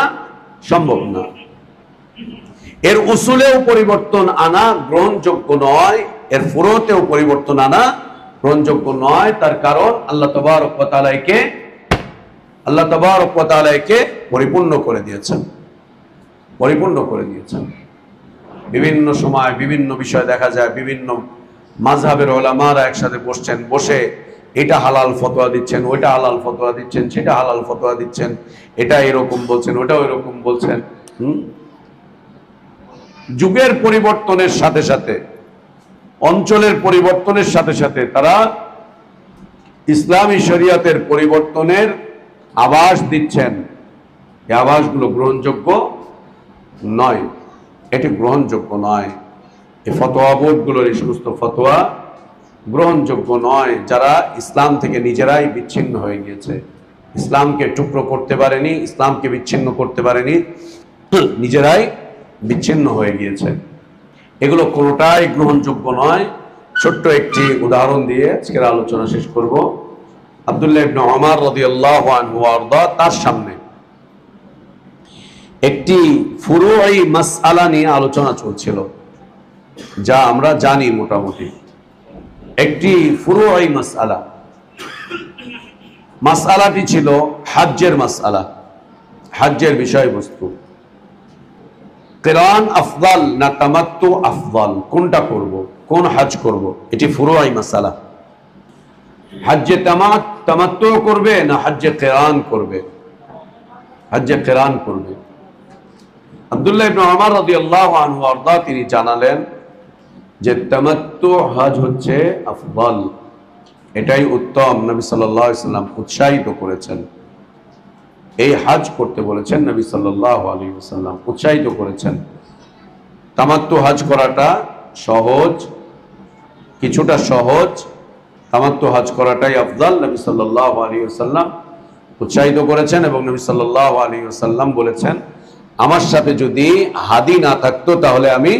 সম্ভব না। এর উসুলেও পরিবর্তন আনা গ্রহণযোগ্য নয়, এর ফুরুতেও পরিবর্তন আনা গ্রহণযোগ্য নয়। তার কারণ আল্লাহ তাবারক ওয়া তাআলা একে পরিপূর্ণ করে দিয়েছেন, পরিপূর্ণ করে দিয়েছেন। বিভিন্ন সময় বিভিন্ন বিষয় দেখা যায়, বিভিন্ন মাযহাবের উলামারা একসাথে বসছেন, বসে এটা হালাল ফতোয়া দিচ্ছেন, ওইটা হালাল ফতোয়া দিচ্ছেন, সেটা হালাল ফতোয়া দিচ্ছেন, এটা এরকম বলছেন, ওটা এরকম বলছেন। যুগের পরিবর্তনের সাথে সাথে, অঞ্চলের পরিবর্তনের সাথে সাথে তারা ইসলামী শরীয়তের পরিবর্তনের আভাস দিচ্ছেন। এই আভাসগুলো গ্রহণযোগ্য নয়, এটি গ্রহণযোগ্য নয়। এই ফতোয়া বোর্ডগুলোর এই সমস্ত ফতোয়া গ্রহণযোগ্য নয়। যারা ইসলাম থেকে নিজেরাই বিচ্ছিন্ন হয়ে গিয়েছে, ইসলামকে টুকরো করতে পারেনি, ইসলামকে বিচ্ছিন্ন করতে পারেনি, নিজেরাই বিচ্ছিন্ন হয়ে গিয়েছে, এগুলো কোনোটাই গ্রহণযোগ্য নয়। ছোট্ট একটি উদাহরণ দিয়ে আজকের আলোচনা শেষ করব। আব্দুল্লাহ ইবনে ওমর রাদিয়াল্লাহু আনহু ওয়ারদা, তার সামনে একটি ফুরুই মাসআলা নিয়ে আলোচনা চলছিল, যা আমরা জানি মোটামুটি। একটি ফুরুই মাসআলা, মাসআলাটি ছিল হজ্জের মাসআলা, হজ্জের বিষয়বস্তু। কিরান আফদাল না তামাত্তু আফদাল, কোনটা করব, কোন হজ করব, এটি ফুরুই মাসআলা। হজ্জে তামাত্তু করবে না হজ্জে কিরান করবে? হজ্জে কিরান করবে। আব্দুল্লাহ ইবনে ওমর রাদিয়াল্লাহু আনহু ওয়ারদা তিনি জানালেন যে তামাত্তু হজ হচ্ছে আফদাল, এটাই উত্তম। নবী সাল্লাল্লাহু আলাইহি ওয়াসাল্লাম উৎসাহিত করেছেন, এই হজ করতে বলেছেন নবী সাল্লাল্লাহু আলাইহি ওয়াসাল্লাম, উৎসাহিত করেছেন। তামাত্তু হজ করাটা সহজ, কিছুটা সহজ, তামাত্তু হজ করাটাই আফদাল। নবী সাল্লাল্লাহু আলাইহি ওয়াসাল্লাম উৎসাহিত করেছেন এবং নবী সাল্লাল্লাহু আলাইহি ওয়াসাল্লাম বলেছেন, আমার সাথে যদি হাদি না থাকতো তাহলে আমি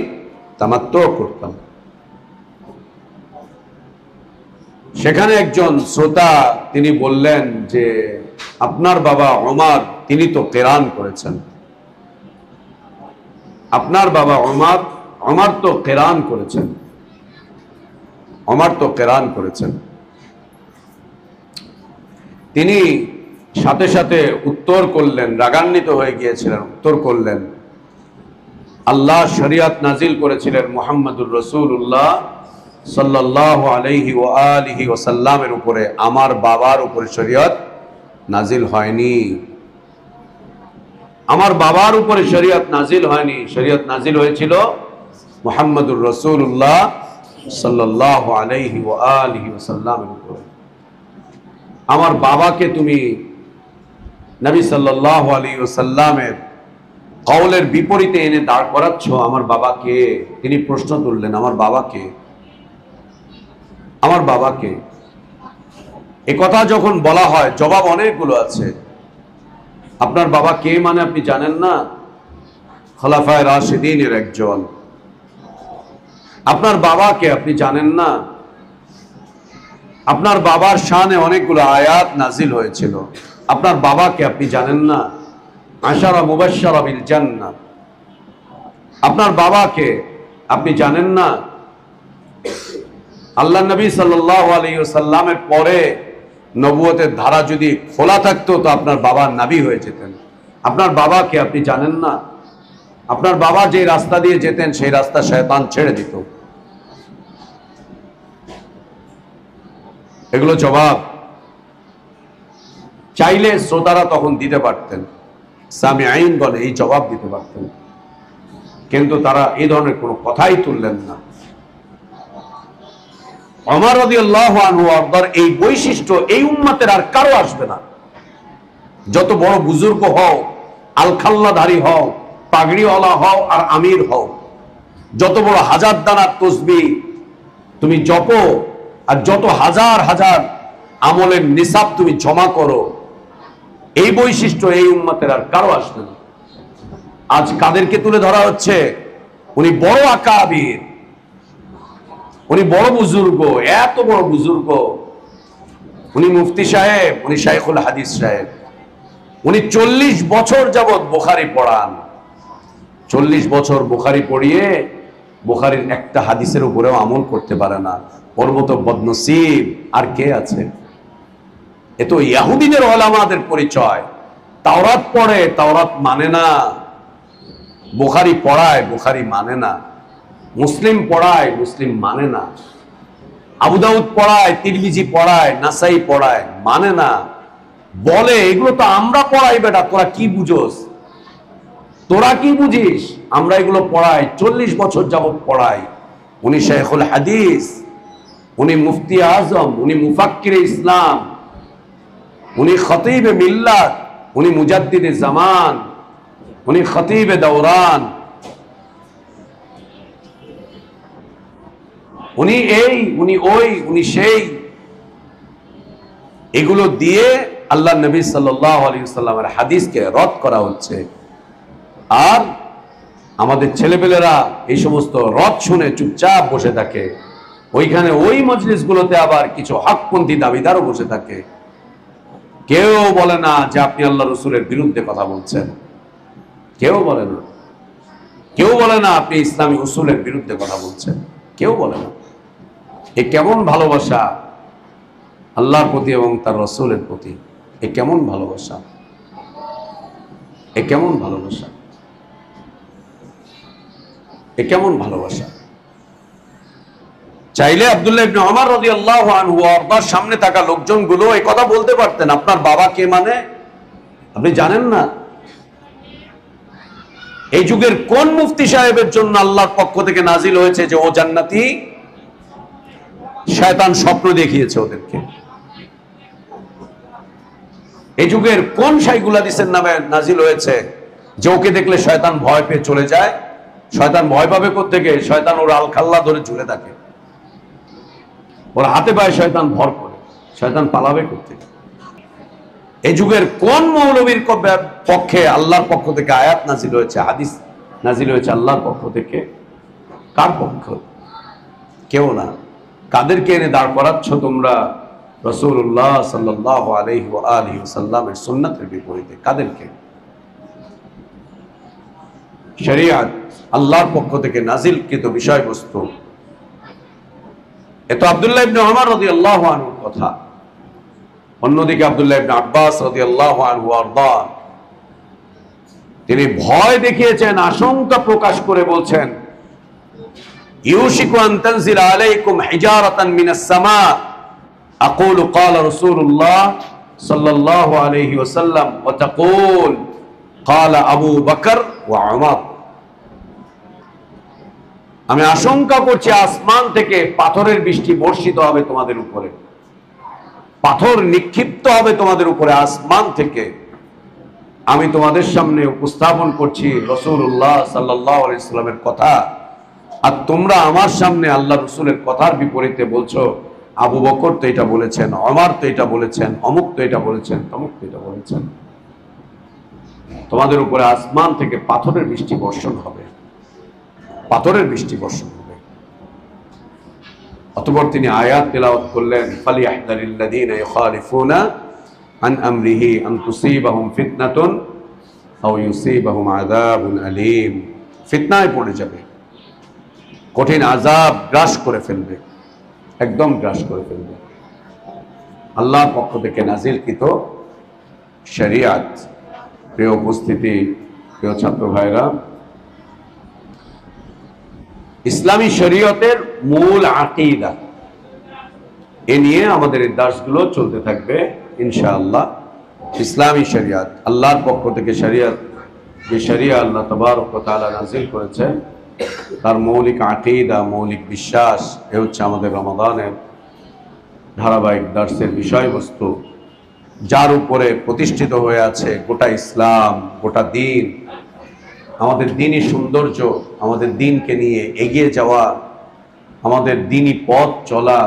তামাত্তু করতাম। সেখানে একজন শ্রোতা তিনি বললেন যে আপনার বাবা ওমর তিনি তো কিরান করেছেন, আপনার বাবা ওমর ওমর তো কেরান করেছেন। তিনি সাথে সাথে উত্তর করলেন, রাগান্বিত হয়ে গিয়েছিলেন, উত্তর করলেন, আল্লাহ শরিয়ত নাজিল করেছিলেন মুহাম্মদুর রাসূলুল্লাহ সাল্লাল্লাহু আলাইহি ওয়া আলিহি ওয়াসাল্লামের উপরে, আমার বাবার উপরে শরিয়ত নাজিল হয়নি। আমার বাবার উপরে শরিয়ত নাজিল হয়নি, শরিয়ত নাজিল হয়েছিল মুহাম্মদুর রাসূলুল্লাহ সাল্লাল্লাহু আলাইহি ওয়া আলিহি ওয়াসাল্লামের উপরে। আমার বাবাকে তুমি নবী সাল্লাল্লাহু আলাইহি ওয়াসাল্লামের কওলের বিপরীতে এনে দাঁড় করাচ্ছ। আমার বাবাকে, তিনি প্রশ্ন তুললেন, আমার বাবাকে, আমার বাবাকে। এ কথা যখন বলা হয় জবাব অনেকগুলো আছে। আপনার বাবা কে মানে আপনি জানেন না? খোলাফায়ে রাশিদিনের একজন। আপনার বাবাকে আপনি জানেন না? আপনার বাবার শানে অনেকগুলো আয়াত নাজিল হয়েছিল। আপনার বাবাকে আপনি জানেন না? আশারা মুবাশশারা বিল জান্নাহ। আপনার বাবাকে আপনি জানেন না? আল্লাহ নবী সাল্লাল্লাহু আলাইহি ওয়াসাল্লামের পরে নবুয়তের ধারা যদি খোলা থাকতো তো আপনার বাবা নবী হয়ে যেতেন। আপনার বাবাকে আপনি জানেন না? আপনার বাবা যে রাস্তা দিয়ে যেতেন সেই রাস্তা শয়তান ছেড়ে দিত। এগুলো জবাব চাইলে শ্রোতারা তখন দিতে পারতেন, সামিঈনগণ এই জবাব দিতে পারতেন, কিন্তু তারা এই ধরনের কোনো কথাই তুললেন না। ওমর রাদিয়াল্লাহু আনহু আরদার এই বৈশিষ্ট্য এই উম্মতের আর কারো আসবে না। যত বড় বুজুর্গ হও, আলখাল্লাধারী হও, পাগড়িওয়ালা হও আর আমির হও, যত বড় হাজার দানার তসবিহ তুমি জপো আর যত হাজার হাজার আমলের নিসাব তুমি জমা করো, এই বৈশিষ্ট্য এই উম্মতের আর কারো আসবে না। আজ কাদেরকে তুলে ধরা হচ্ছে? উনি বড় আকাবির, উনি বড় বুজুর্গ, এত বড় বুজুর্গ, উনি মুফতি সাহেব, উনি শাইখুল হাদিস সাহেব, উনি 40 বছর যাবৎ বুখারী পড়ান। 40 বছর বুখারী পড়িয়ে বুখারীর একটা হাদিসের উপরেও আমল করতে পারে না। ওর মতো বদনসিব আর কে আছে? এ তো ইহুদিদের উলামাদের পরিচয়। তাওরাত পড়ে, তাওরাত মানে না। বুখারী পড়ায়, বুখারী মানে না। মুসলিম পড়ায়, মুসলিম মানে না। আবু দাউদ পড়ায়, তিরমিজি পড়ায়, নাসাই পড়ায়, মানে না। বলে এগুলো তো আমরা পড়াই, বেটা তোরা কি বুঝোস, তোরা কি বুঝিস? আমরা এগুলো পড়াই, 40 বছর যাবত পড়াই। উনি শাইখুল হাদিস, উনি মুফতি আজম, উনি মুফাক্কিরে ইসলাম, উনি খতীবে মিল্লাত, উনি মুজাদ্দিদে জামান, উনি খতীবে দৌরান, উনি এই, উনি ওই, উনি সেই। এগুলো দিয়ে আল্লাহ নবী সাল্লাল্লাহু আলাইহি ওয়াসাল্লামের হাদিসকে রদ করা হচ্ছে। আর আমাদের ছেলেপেলেরা এই সমস্ত রদ শুনে চুপচাপ বসে থাকে। ওইখানে ওই মজলিসগুলোতে আবার কিছু হকপন্থী দাবিদারও বসে থাকে। কেউ বলে না যে আপনি আল্লাহ রসুলের বিরুদ্ধে কথা বলছেন, কেউ বলে না। কেউ বলে না আপনি ইসলামী উসুলের বিরুদ্ধে কথা বলছেন, কেউ বলে না। এ কেমন ভালোবাসা আল্লাহর প্রতি এবং তার রসুলের প্রতি! এ কেমন ভালোবাসা, এ কেমন ভালোবাসা, এ কেমন ভালোবাসা! চাইলে আব্দুল্লাহ ইবনে ওমর রাদিয়াল্লাহু আনহু ওয়ার সামনে থাকা লোকজনগুলো এই কথা বলতে পারতেন, আপনার বাবা কে মানে আপনি জানেন না? এই যুগের কোন মুফতি সাহেবের জন্য আল্লাহর পক্ষ থেকে নাজিল হয়েছে যে ও জান্নাতি? শয়তান স্বপ্ন দেখিয়েছে ওদেরকে। এই যুগের কোন শাইখুল হাদিসের নামে নাজিল হয়েছে যে ওকে দেখলে শয়তান ভয় পেয়ে চলে যায়? শয়তান ভয় পাবে কোত্থেকে? শয়তান ওর আলখাল্লা ধরে ঝুলে থাকে, ওর হাতে পায়ে শয়তান ভর করে, শয়তান পালাবে কোত্থেকে? এই যুগের কোন মৌলবীর পক্ষে আল্লাহর পক্ষ থেকে আয়াত নাজিল হয়েছে, হাদিস নাজিল হয়েছে আল্লাহর পক্ষ থেকে? কার পক্ষ? কেউ না। কাদেরকে এনে দাঁড় করাচ্ছ তোমরা রাসূলুল্লাহ সাল্লাল্লাহু আলাইহি ওয়া আলিহি ওয়াসাল্লামের সুন্নাতের বিপরীতে? কাদেরকে? শরীয়ত আল্লাহর পক্ষ থেকে নাজিলকৃত বিষয়বস্তু। এত আব্দুল্লাহ ইবনে ওমর রাদিয়াল্লাহু আনহুর কথা। অন্যদিকে আব্দুল্লাহ ইবনে আব্বাস রাদিয়াল্লাহু আনহু আরদা, তিনি ভয় দেখিয়েছেন, আশঙ্কা প্রকাশ করে বলছেন, ইউশিকু আন তানজিলা আলাইকুম হিজারাতান মিনাস সামা আকুলু ক্বালা রাসূলুল্লাহ সাল্লাল্লাহু আলাইহি ওয়াসাল্লাম ওয়া তাকুল ক্বালা আবু বকর ওয়া উমর। আমি আশঙ্কা করছি আসমান থেকে পাথরের বৃষ্টি বর্ষিত হবে তোমাদের উপরে, পাথর নিক্ষিপ্ত হবে তোমাদের উপরে আসমান থেকে। আমি তোমাদের সামনে উপস্থাপন করছি রাসূলুল্লাহ সাল্লাল্লাহু আলাইহি ওয়াসাল্লামের কথা, আর তোমরা আমার সামনে আল্লাহ রাসূলের কথার বিপরীতে বলছো আবু বকর তো এটা বলেছেন, ওমর তো এটা বলেছেন, অমুক তো এটা বলেছেন, তমুক তো এটা বলেছেন। তোমাদের উপরে আসমান থেকে পাথরের বৃষ্টি বর্ষণ হবে, পাথরের বৃষ্টি বর্ষণ হবে। অতঃপর তিনি আয়াত তেলাওয়াত করলেন, ফালিয়াহদারিল্লাযীনা ইউখালিফুনা আন আমরিহি আন তুসিবাহুম ফিতনাতুন আও ইউসিবাহুম আযাবুন আলীম। ফিতনায় পড়ে যাবে, কঠিন আযাব গ্রাস করে ফেলবে, একদম গ্রাস করে ফেলবে। আল্লাহর পক্ষ থেকে নাজিলকৃত শরীয়ত। প্রিয় উপস্থিতি, প্রিয় ছাত্র ভাইরা, ইসলামী শরীয়তের মূল আকীদা, এ নিয়ে আমাদের এই দার্সগুলো চলতে থাকবে ইনশাআল্লাহ। ইসলামী শরীয়ত, আল্লাহর পক্ষ থেকে শরীয়ত, যে শরীয়ত আল্লাহ তাবারক ওয়া তাআলা নাযিল করেছেন, তার মৌলিক আকীদা, মৌলিক বিশ্বাস, এ হচ্ছে আমাদের রমাদানের ধারাবাহিক দার্সের বিষয়বস্তু, যার উপরে প্রতিষ্ঠিত হয়ে আছে গোটা ইসলাম, গোটা দিন। আমাদের দিনই সৌন্দর্য, আমাদের দিনকে নিয়ে এগিয়ে যাওয়া, আমাদের দিনই পথ চলা,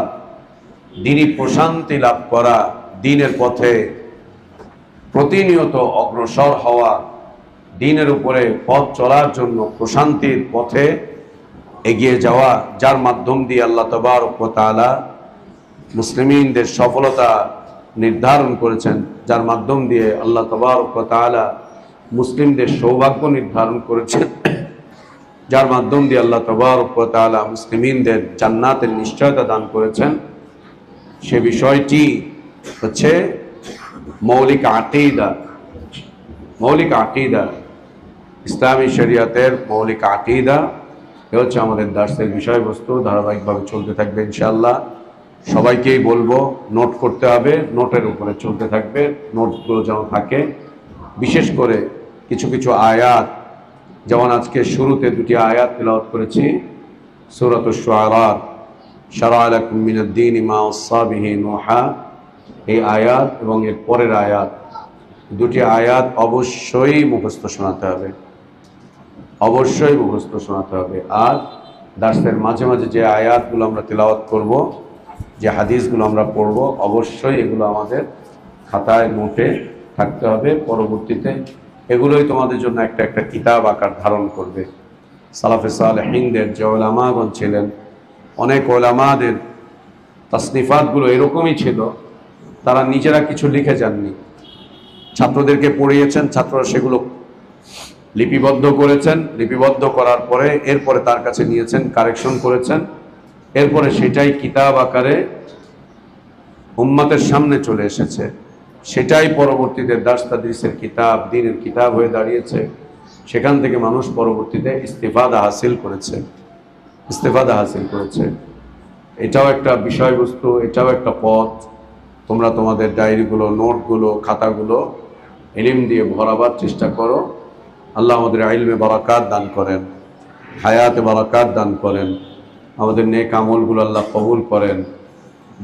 দিনই প্রশান্তি লাভ করা, দিনের পথে প্রতিনিয়ত অগ্রসর হওয়া, দিনের উপরে পথ চলার জন্য প্রশান্তির পথে এগিয়ে যাওয়া, যার মাধ্যম দিয়ে আল্লাহ তাবারক ওয়া তাআলা মুসলিমিনদের সফলতা নির্ধারণ করেছেন, যার মাধ্যম দিয়ে আল্লাহ তাবারক ওয়া তাআলা মুসলিমদের সৌভাগ্য নির্ধারণ করেছেন, যার মাধ্যম দিয়ে আল্লাহ তাবারক ওয়া তাআলা মুসলিমিনদের জান্নাতের নিশ্চয়তা দান করেছেন। সে বিষয়টি হচ্ছে মৌলিক আকীদা। মৌলিক আকীদা, ইসলামী শরীয়তের মৌলিক আকীদা, এ হচ্ছে আমাদের দার্সের বিষয়বস্তু। ধারাবাহিকভাবে চলতে থাকবে ইনশাআল্লাহ। সবাইকেই বলবো নোট করতে হবে, নোটের উপরে চলতে থাকবে, নোটগুলো যেন থাকে। বিশেষ করে কিছু কিছু আয়াত, যেমন আজকে শুরুতে দুটি আয়াত তেলাওয়াত করেছি, সূরাতুশ শুআরা, শারা'a লাকুম মিনাদ-দীনি মা ওয়াসসা বিহি নূহা, এই আয়াত এবং এর পরের আয়াত, দুটি আয়াত অবশ্যই মুখস্থ শোনাতে হবে, অবশ্যই মুখস্থ শোনাতে হবে। আর দার্সের মাঝে মাঝে যে আয়াতগুলো আমরা তেলাওয়াত করব, যে হাদিসগুলো আমরা পড়ব, অবশ্যই এগুলো আমাদের খাতায় নোটে থাকতে হবে। পরবর্তীতে এগুলোই তোমাদের জন্য একটা একটা কিতাব আকার ধারণ করবে। সালাফে সালেহিনদের যে ওলামাগণ ছিলেন, অনেক ওলামাদের তাসনিফাতগুলো এরকমই ছিল, তারা নিজেরা কিছু লিখে যাননি, ছাত্রদেরকে পড়িয়েছেন, ছাত্ররা সেগুলো লিপিবদ্ধ করেছেন, লিপিবদ্ধ করার পরে এরপরে তার কাছে নিয়েছেন, কারেকশন করেছেন, এরপরে সেটাই কিতাব আকারে উম্মতের সামনে চলে এসেছে। সেটাই পরবর্তীতে দার্স তাদরিসের কিতাব, দ্বীনের কিতাব হয়ে দাঁড়িয়েছে। সেখান থেকে মানুষ পরবর্তীতে ইস্তিফাদা হাসিল করেছে, ইস্তিফাদা হাসিল করেছে। এটাও একটা বিষয়বস্তু, এটাও একটা পথ। তোমরা তোমাদের ডায়েরিগুলো, নোটগুলো, খাতাগুলো ইলম দিয়ে ভরাবার চেষ্টা করো। আল্লাহ আমাদের ইলমে বারাকাত দান করেন, হায়াতে বারাকাত দান করেন, আমাদের নেক আমলগুলো আল্লাহ কবুল করেন,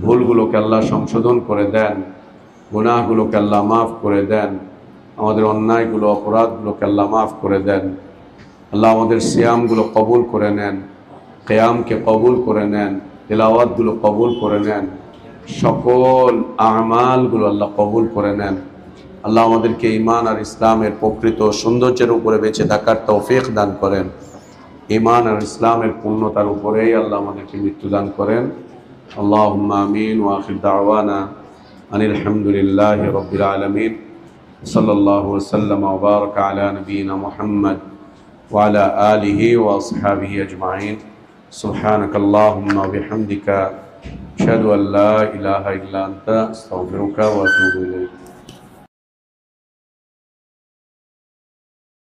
ভুলগুলোকে আল্লাহ সংশোধন করে দেন, গুনাহগুলোকে আল্লাহ মাফ করে দেন, আমাদের অন্যায়গুলো, অপরাধগুলোকে আল্লাহ মাফ করে দেন। আল্লাহ আমাদের সিয়ামগুলো কবুল করে নেন, কিয়ামকে কবুল করে নেন, তিলাওয়াতগুলো কবুল করে নেন, সকল আমালগুলো আল্লাহ কবুল করে নেন। আল্লাহ আমাদেরকে ঈমান আর ইসলামের প্রকৃত সৌন্দর্যের উপরে বেঁচে থাকার তৌফিক দান করেন। ঈমান আর ইসলামের পূর্ণতার উপরেই আল্লাহ আমাদেরকে মৃত্যু দান করেন। আল্লাহুম্মা আমিন। ওয়া আখির দাওয়ানা আনিল হামদুলিল্লাহি রাব্বিল আলামিন। সাল্লাল্লাহু ওয়া সাল্লাম ওয়া বারাকা আলা নবিয়িনা মুহাম্মদ وعلى آله وأصحابه أجمعين سبحانك اللهم وبحمدك أشهد أن لا إله إلا أنت أستغفرك وأتوب إليك